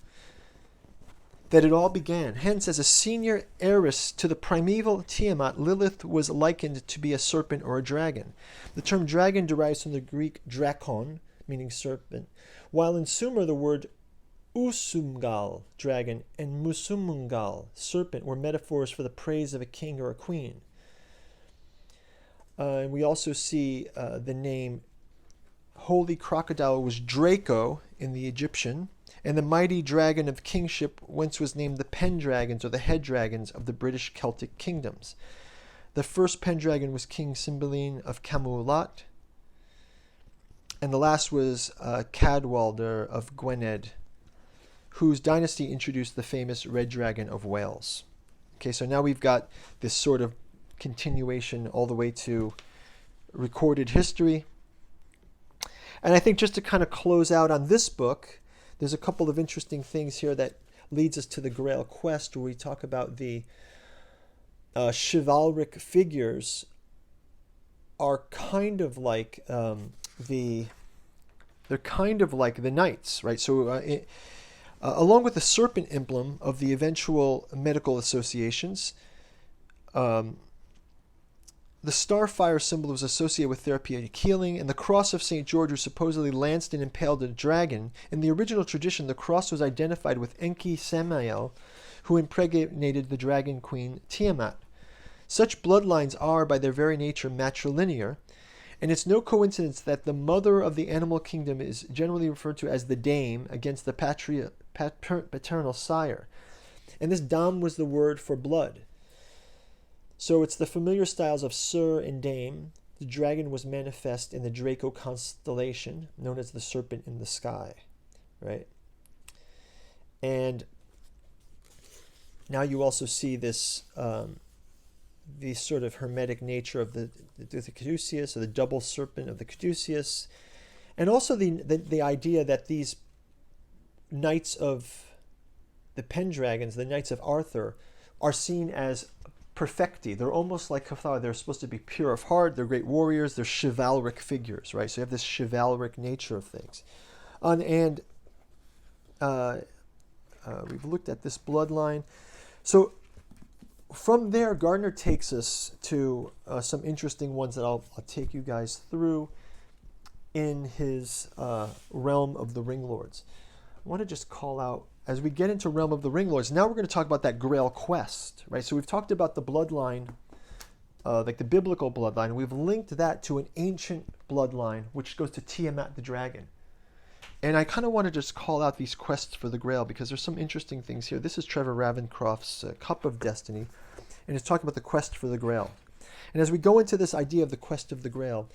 Speaker 1: that it all began. Hence, as a senior heiress to the primeval Tiamat, Lilith was likened to be a serpent or a dragon. The term dragon derives from the Greek drakon, meaning serpent, while in Sumer the word Usumgal, dragon, and Musumungal, serpent, were metaphors for the praise of a king or a queen. And we also see the name holy crocodile was Draco in the Egyptian, and the mighty dragon of kingship whence was named the Pendragons, or the head dragons of the British Celtic kingdoms. The first Pendragon was King Cymbeline of Camelot, and the last was Cadwalder of Gwynedd, whose dynasty introduced the famous Red Dragon of Wales. Okay, so now we've got this sort of continuation all the way to recorded history. And I think just to kind of close out on this book, there's a couple of interesting things here that leads us to the Grail quest, where we talk about the chivalric figures are kind of like they're kind of like the knights, right? So along with the serpent emblem of the eventual medical associations, the Starfire symbol was associated with therapeutic healing, and the cross of St. George, who supposedly lanced and impaled a dragon. In the original tradition, the cross was identified with Enki Samael, who impregnated the dragon queen Tiamat. Such bloodlines are, by their very nature, matrilinear, and it's no coincidence that the mother of the animal kingdom is generally referred to as the dame against the paternal sire. And this dam was the word for blood. So it's the familiar styles of sir and dame. The dragon was manifest in the Draco constellation, known as the serpent in the sky, right? And now you also see this the sort of hermetic nature of the caduceus, or the double serpent of the caduceus, and also the idea that these knights of the Pendragons, the knights of Arthur, are seen as perfecti. They're almost like Cathar. They're supposed to be pure of heart. They're great warriors. They're chivalric figures, right? So you have this chivalric nature of things. And we've looked at this bloodline. So from there, Gardner takes us to some interesting ones that I'll take you guys through in his realm of the Ring Lords. I want to just call out, as we get into Realm of the Ring Lords, now we're going to talk about that Grail quest, right? So we've talked about the bloodline, like the biblical bloodline. We've linked that to an ancient bloodline, which goes to Tiamat the dragon. And I kind of want to just call out these quests for the Grail, because there's some interesting things here. This is Trevor Ravencroft's Cup of Destiny, and it's talking about the quest for the Grail. And as we go into this idea of the quest of the Grail,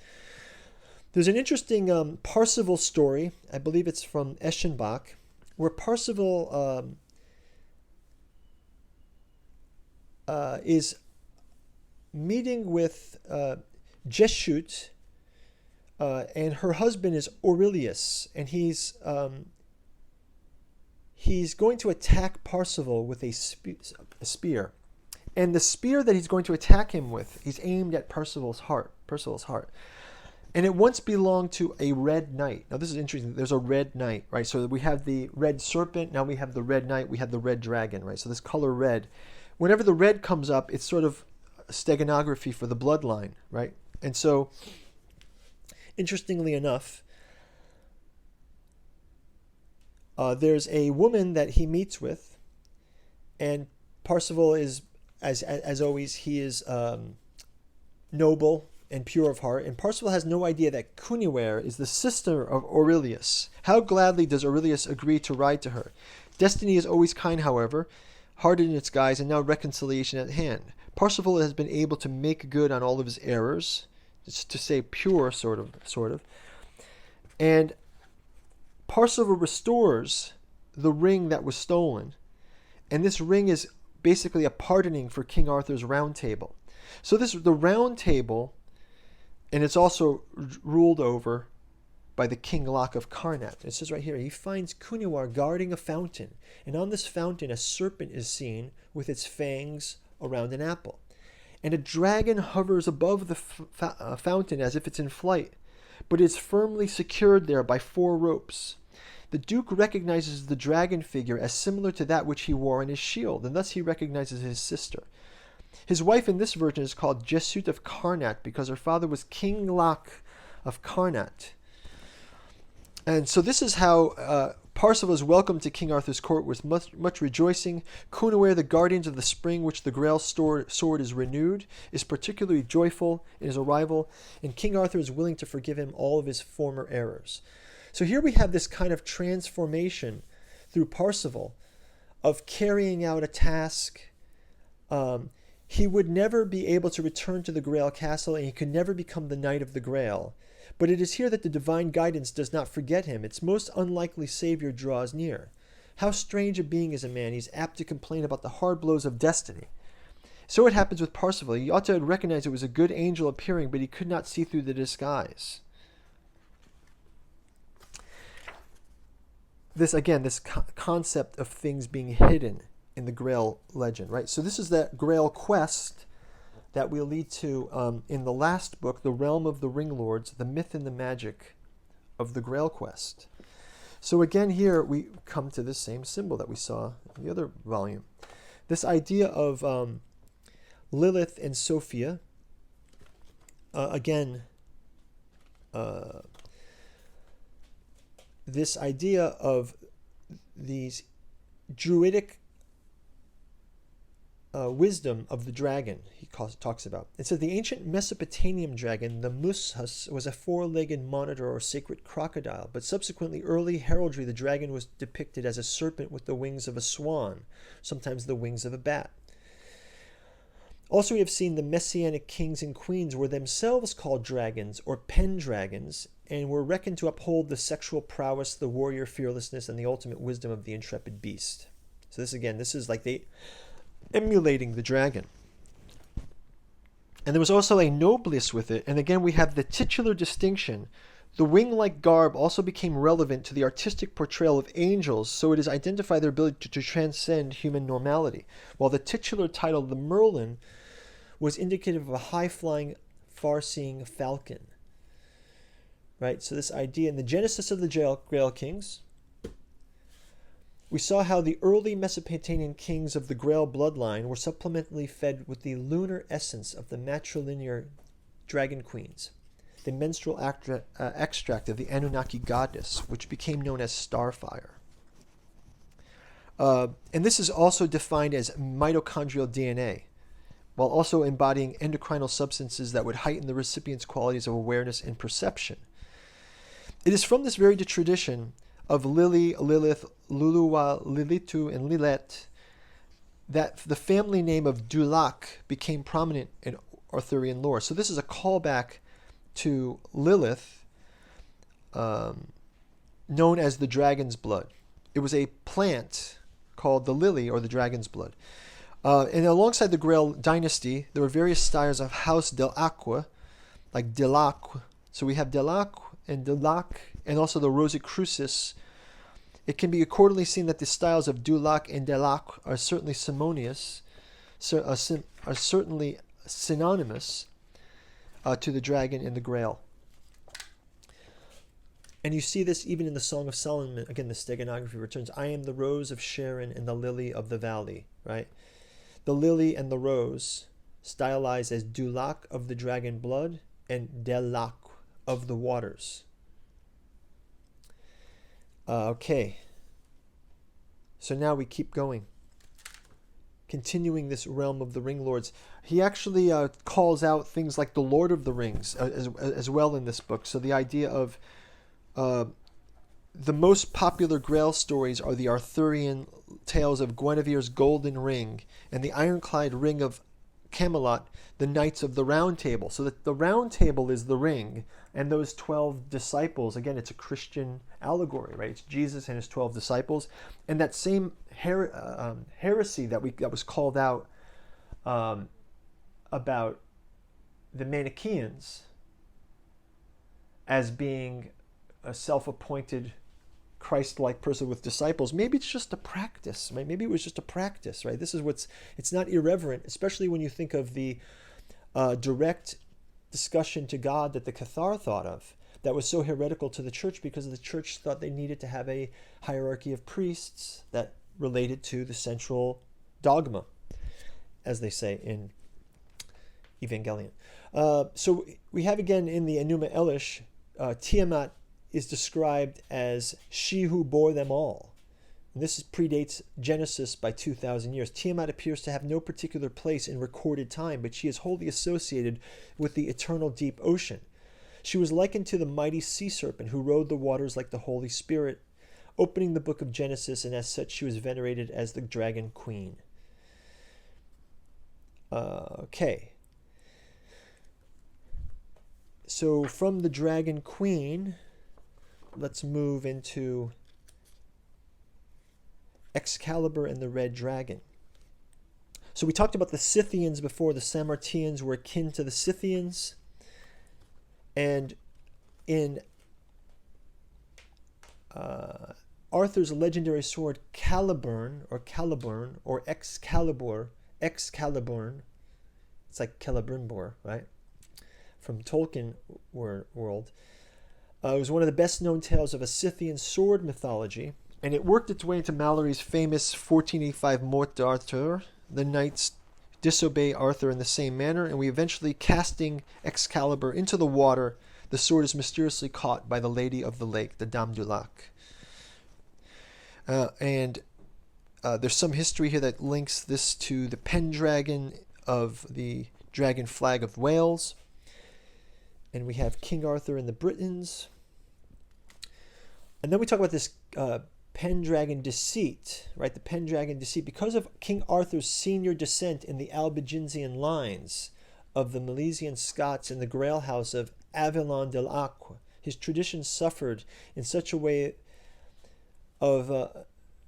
Speaker 1: there's an interesting Parzival story. I believe it's from Eschenbach, where Parzival is meeting with Jeshut, and her husband is Aurelius, and he's going to attack Parzival with a spear. And the spear that he's going to attack him with, he's aimed at Parzival's heart. And it once belonged to a red knight. Now this is interesting. There's a red knight, right? So we have the red serpent. Now we have the red knight. We have the red dragon, right? So this color red. Whenever the red comes up, it's sort of steganography for the bloodline, right? And so, interestingly enough, there's a woman that he meets with, and Parzival is, as always, he is noble, and pure of heart, and Parsifal has no idea that Cuneware is the sister of Aurelius. How gladly does Aurelius agree to ride to her? Destiny is always kind, however, hard in its guise, and now reconciliation at hand. Parsifal has been able to make good on all of his errors, to say pure, sort of. And Parsifal restores the ring that was stolen, and this ring is basically a pardoning for King Arthur's Round Table. So the Round Table, and it's also ruled over by the King Loch of Carnat. It says right here, he finds Cunewar guarding a fountain, and on this fountain a serpent is seen with its fangs around an apple. And a dragon hovers above the fountain as if it's in flight, but is firmly secured there by 4 ropes. The Duke recognizes the dragon figure as similar to that which he wore on his shield, and thus he recognizes his sister. His wife in this version is called Jesut of Carnat because her father was King Loch of Carnat. And so this is how Parsifal is welcomed to King Arthur's court with much rejoicing. Cuneware, the guardians of the spring which the Grail sword is renewed, is particularly joyful in his arrival, and King Arthur is willing to forgive him all of his former errors. So here we have this kind of transformation through Parsifal of carrying out a task. He would never be able to return to the Grail castle, and he could never become the Knight of the Grail. But it is here that the divine guidance does not forget him. Its most unlikely savior draws near. How strange a being is a man. He's apt to complain about the hard blows of destiny. So it happens with Parsifal. He ought to recognize it was a good angel appearing, but he could not see through the disguise. This concept of things being hidden in the Grail legend, right? So this is that Grail quest that will lead to, in the last book, The Realm of the Ring Lords, the myth and the magic of the Grail quest. So again here we come to this same symbol that we saw in the other volume. This idea of Lilith and Sophia, this idea of these druidic wisdom of the dragon he talks about. It says the ancient Mesopotamian dragon, the Mushas, was a 4-legged monitor or sacred crocodile, but subsequently early heraldry the dragon was depicted as a serpent with the wings of a swan, sometimes the wings of a bat. Also we have seen the Messianic kings and queens were themselves called dragons or Pendragons, and were reckoned to uphold the sexual prowess, the warrior fearlessness, and the ultimate wisdom of the intrepid beast. So this is like they emulating the dragon. And there was also a noblesse with it, and again we have the titular distinction. The wing-like garb also became relevant to the artistic portrayal of angels, so it is identified their ability to transcend human normality, while the titular title, the Merlin, was indicative of a high-flying, far-seeing falcon. Right, so this idea in the genesis of the Grail Kings, we saw how the early Mesopotamian kings of the Grail bloodline were supplementally fed with the lunar essence of the matrilinear dragon queens, the menstrual extract of the Anunnaki goddess, which became known as Starfire. And this is also defined as mitochondrial DNA, while also embodying endocrinal substances that would heighten the recipient's qualities of awareness and perception. It is from this very tradition of Lili, Lilith, Lulua, Lilitu, and Lilet that the family name of Dulac became prominent in Arthurian lore. So this is a callback to Lilith, known as the dragon's blood. It was a plant called the lily or the dragon's blood. And alongside the Grail dynasty, there were various styles of House del Aqua, like Delac. So we have Delac and Dulac, and also the Rosicrucis. It can be accordingly seen that the styles of Dulac and Delac are certainly synonymous to the dragon and the Grail. And you see this even in the Song of Solomon. Again, the steganography returns, I am the rose of Sharon and the lily of the valley, right? The lily and the rose stylized as Dulac of the dragon blood and Delac of the waters. Okay. So now we keep going. continuing this realm of the Ring Lords. He actually calls out things like the Lord of the Rings as well in this book. So the idea of the most popular Grail stories are the Arthurian tales of Guinevere's Golden Ring and the Ironclad Ring of Camelot, the Knights of the Round Table. So that the Round Table is the ring, and those 12 disciples, again, it's a Christian allegory, right? It's Jesus and his 12 disciples. And that same heresy that was called out about the Manichaeans as being a self-appointed Christ-like person with disciples, maybe it's just a practice, right? Maybe it was just a practice, right? It's not irreverent, especially when you think of the direct discussion to God that the Cathar thought of, that was so heretical to the church because the church thought they needed to have a hierarchy of priests that related to the central dogma, as they say in Evangelion. So we have again in the Enuma Elish, Tiamat is described as she who bore them all. And this predates Genesis by 2,000 years. Tiamat appears to have no particular place in recorded time, but she is wholly associated with the eternal deep ocean. She was likened to the mighty sea serpent who rode the waters like the Holy Spirit, opening the book of Genesis, and as such she was venerated as the dragon queen. Okay. So from the dragon queen, let's move into Excalibur and the Red Dragon. So we talked about the Scythians before. The Samartians were akin to the Scythians. And in Arthur's legendary sword Caliburn or Excalibur, it's like Celebrimbor, right? From Tolkien world. It was one of the best known tales of a Scythian sword mythology, and it worked its way into Malory's famous 1485 Mort d'Arthur. The knights disobey Arthur in the same manner, and we eventually casting Excalibur into the water, the sword is mysteriously caught by the Lady of the Lake, the Dame du Lac. And there's some history here that links this to the Pendragon of the Dragon Flag of Wales. And we have King Arthur and the Britons. And then we talk about this Pendragon deceit, right? The Pendragon deceit. Because of King Arthur's senior descent in the Albigensian lines of the Milesian Scots in the Grail house of Avallon de l'Acque, his tradition suffered in such a way of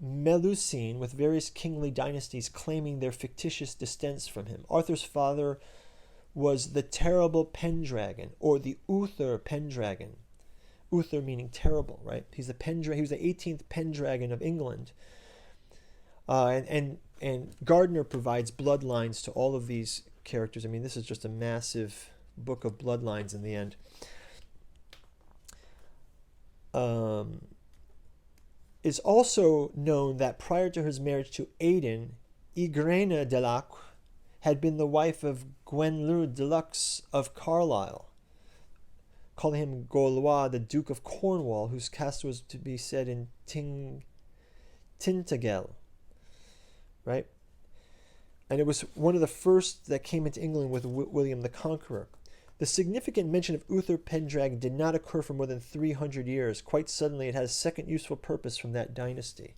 Speaker 1: Melusine, with various kingly dynasties claiming their fictitious descents from him. Arthur's father was the terrible Pendragon, or the Uther Pendragon. Uther meaning terrible, right? He was the 18th Pendragon of England. And Gardner provides bloodlines to all of these characters. I mean, this is just a massive book of bloodlines in the end. It's also known that prior to his marriage to Aidan, Igraine de l'Acque had been the wife of Guenleu de Lux of Carlisle, calling him Gaulois, the Duke of Cornwall, whose caste was to be said in Tintagel, right? And it was one of the first that came into England with William the Conqueror. The significant mention of Uther Pendragon did not occur for more than 300 years. Quite suddenly, it has a second useful purpose from that dynasty.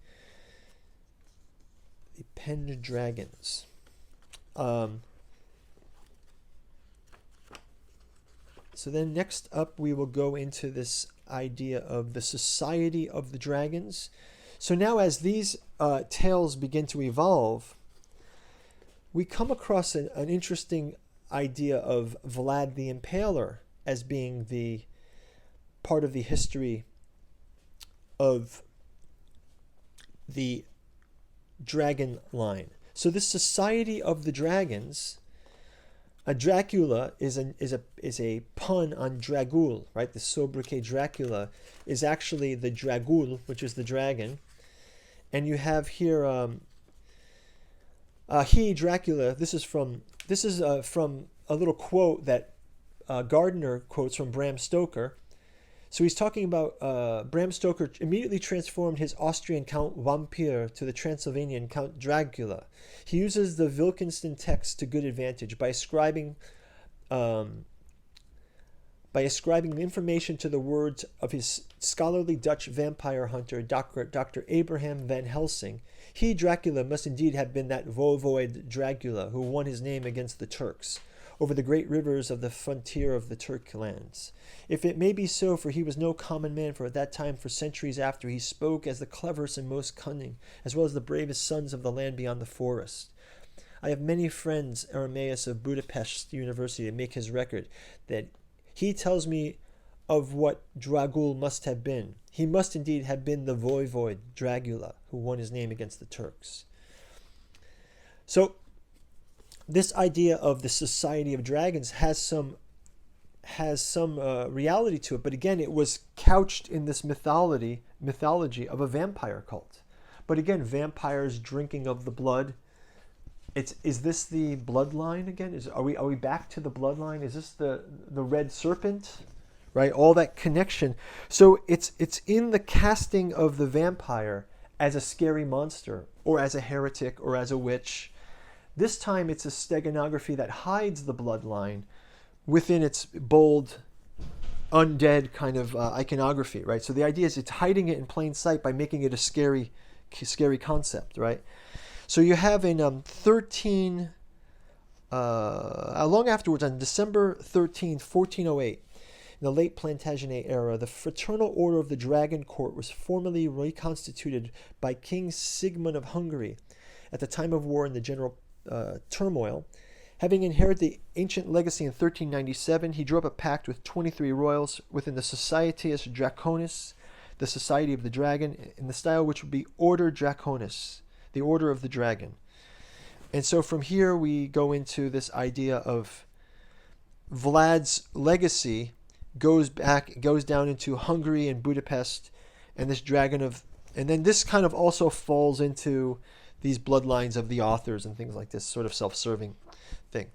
Speaker 1: The Pendragons. So then next up, we will go into this idea of the Society of the Dragons. So now as these tales begin to evolve, we come across an interesting idea of Vlad the Impaler as being the part of the history of the dragon line. So this Society of the Dragons, a Dracula is a pun on Dragul, right? The sobriquet Dracula is actually the Dragul, which is the dragon. And you have here he Dracula. This is from a little quote that Gardner quotes from Bram Stoker. So he's talking about Bram Stoker immediately transformed his Austrian Count Vampire to the Transylvanian Count Dracula. He uses the Wilkinson text to good advantage by ascribing information to the words of his scholarly Dutch vampire hunter, Dr. Abraham van Helsing. He, Dracula, must indeed have been that voivode Dracula who won his name against the Turks over the great rivers of the frontier of the Turk lands. If it may be so, for he was no common man, for at that time, for centuries after, he spoke as the cleverest and most cunning, as well as the bravest sons of the land beyond the forest. I have many friends, Aramaeus of Budapest University, to make his record, that he tells me of what Dragul must have been. He must indeed have been the voivode Dracula who won his name against the Turks. So this idea of the Society of Dragons has some reality to it, but again, it was couched in this mythology of a vampire cult. But again, vampires drinking of the blood. Is this the bloodline again? Are we back to the bloodline? Is this the Red Serpent? Right, all that connection. So it's in the casting of the vampire as a scary monster, or as a heretic, or as a witch. This time it's a steganography that hides the bloodline within its bold, undead kind of iconography, right? So the idea is it's hiding it in plain sight by making it a scary concept, right? So you have in long afterwards, on December 13th, 1408, in the late Plantagenet era, the Fraternal Order of the Dragon Court was formally reconstituted by King Sigmund of Hungary at the time of war and the general turmoil. Having inherited the ancient legacy in 1397, he drew up a pact with 23 royals within the Societas Draconis, the Society of the Dragon, in the style which would be Order Draconis, the Order of the Dragon. And so from here we go into this idea of Vlad's legacy goes down into Hungary and Budapest, and this and then this kind of also falls into these bloodlines of the authors and things like this, sort of self-serving thing.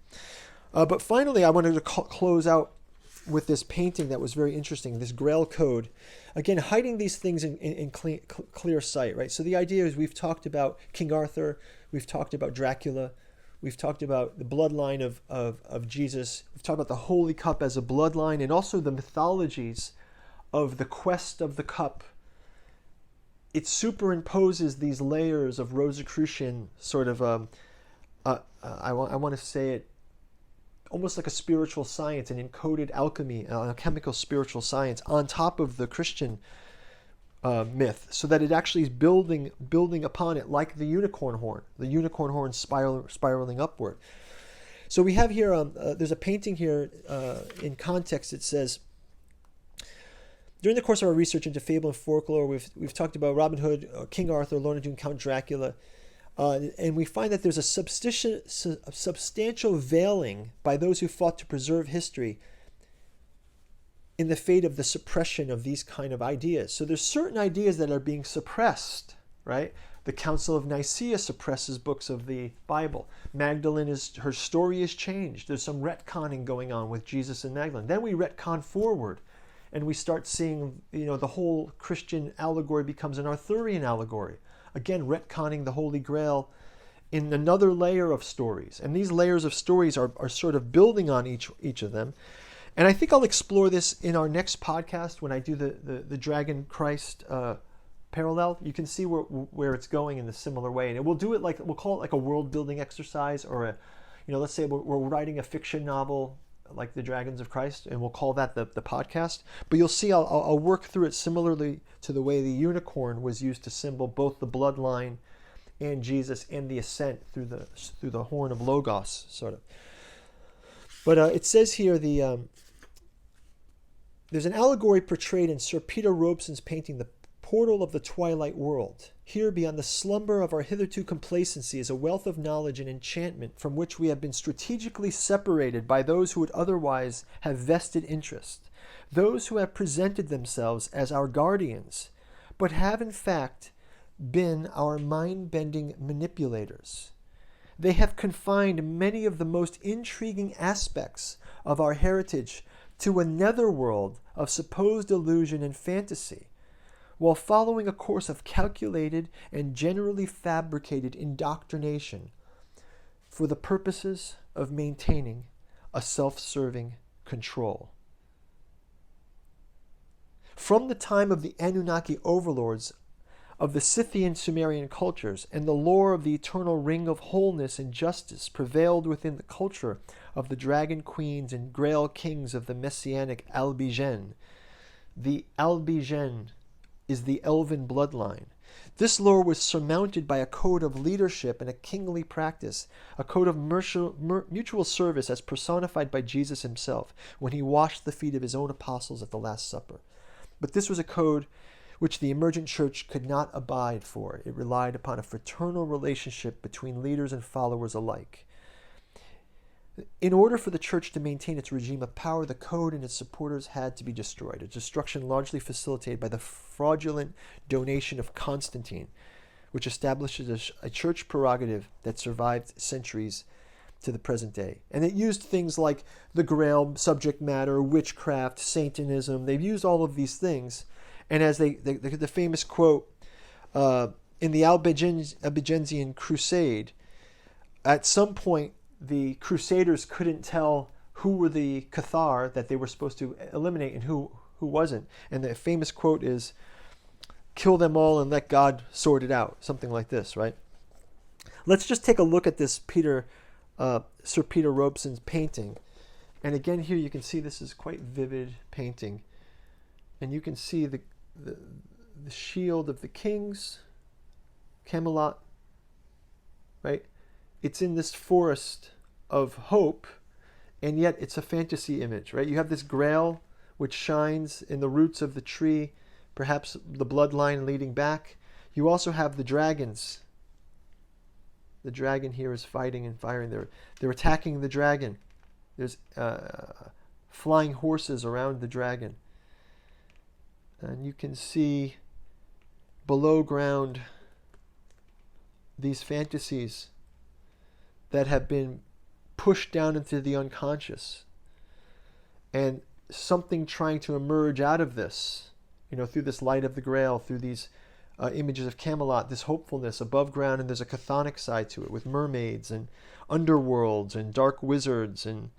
Speaker 1: But finally, I wanted to close out with this painting that was very interesting, this Grail code. Again, hiding these things in clear sight, right? So the idea is we've talked about King Arthur, we've talked about Dracula, we've talked about the bloodline of Jesus, we've talked about the Holy Cup as a bloodline, and also the mythologies of the quest of the cup. It superimposes these layers of Rosicrucian sort of, I want to say it, almost like a spiritual science, an encoded alchemy, an alchemical spiritual science on top of the Christian myth, so that it actually is building upon it, like the unicorn horn spiraling upward. So we have here, there's a painting here in context. It says, during the course of our research into fable and folklore, we've talked about Robin Hood, King Arthur, Lorna Doone, Count Dracula, and we find that there's a substantial veiling by those who fought to preserve history in the fate of the suppression of these kind of ideas. So there's certain ideas that are being suppressed, right? The Council of Nicaea suppresses books of the Bible. Magdalene, her story is changed. There's some retconning going on with Jesus and Magdalene. Then we retcon forward, and we start seeing, the whole Christian allegory becomes an Arthurian allegory. Again, retconning the Holy Grail in another layer of stories. And these layers of stories are sort of building on each of them. And I think I'll explore this in our next podcast when I do the Dragon Christ parallel. You can see where it's going in a similar way. And we'll do it we'll call it like a world building exercise, or let's say we're writing a fiction novel like the Dragons of Christ, and we'll call that the podcast. But you'll see I'll work through it similarly to the way the unicorn was used to symbol both the bloodline and Jesus and the ascent through the horn of Logos, sort of. But it says here there's an allegory portrayed in Sir Peter Robeson's painting, The Portal of the Twilight World. Here, beyond the slumber of our hitherto complacency, is a wealth of knowledge and enchantment from which we have been strategically separated by those who would otherwise have vested interest, those who have presented themselves as our guardians, but have in fact been our mind-bending manipulators. They have confined many of the most intriguing aspects of our heritage to a netherworld of supposed illusion and fantasy, while following a course of calculated and generally fabricated indoctrination for the purposes of maintaining a self-serving control. From the time of the Anunnaki overlords of the Scythian Sumerian cultures, and the lore of the eternal ring of wholeness and justice prevailed within the culture of the dragon queens and Grail kings of the messianic Albigen. The Albigen is the elven bloodline. This lore was surmounted by a code of leadership and a kingly practice, a code of mutual service as personified by Jesus himself when he washed the feet of his own apostles at the Last Supper. But this was a code which the emergent church could not abide for. It relied upon a fraternal relationship between leaders and followers alike. In order for the church to maintain its regime of power, the code and its supporters had to be destroyed, a destruction largely facilitated by the fraudulent donation of Constantine, which establishes a church prerogative that survived centuries to the present day. And it used things like the Grail subject matter, witchcraft, Satanism. They've used all of these things. And as the famous quote in the Albigensian Crusade, at some point the Crusaders couldn't tell who were the Cathar that they were supposed to eliminate and who wasn't. And the famous quote is, "Kill them all and let God sort it out." Something like this, right? Let's just take a look at this Sir Peter Robeson's painting. And again, here you can see this is quite vivid painting. And you can see the shield of the kings, Camelot, right? It's in this forest of hope, and yet it's a fantasy image, right? You have this Grail, which shines in the roots of the tree, perhaps the bloodline leading back. You also have the dragons. The dragon here is fighting and firing. They're attacking the dragon. There's flying horses around the dragon. And you can see below ground these fantasies that have been pushed down into the unconscious. And something trying to emerge out of this, through this light of the Grail, through these images of Camelot, this hopefulness above ground, and there's a chthonic side to it with mermaids and underworlds and dark wizards and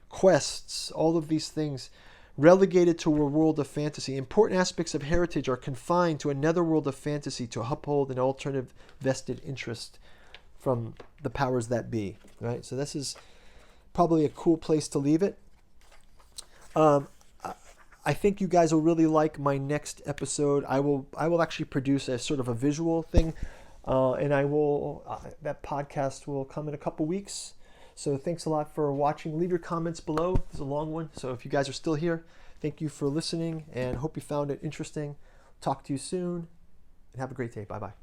Speaker 1: quests, all of these things relegated to a world of fantasy. Important aspects of heritage are confined to a netherworld of fantasy to uphold an alternative vested interest from the powers that be, right? So this is probably a cool place to leave it. I think you guys will really like my next episode. I will actually produce a sort of a visual thing, and that podcast will come in a couple weeks. So thanks a lot for watching. Leave your comments below. It's a long one, so if you guys are still here, thank you for listening, and hope you found it interesting. Talk to you soon, and have a great day. Bye-bye.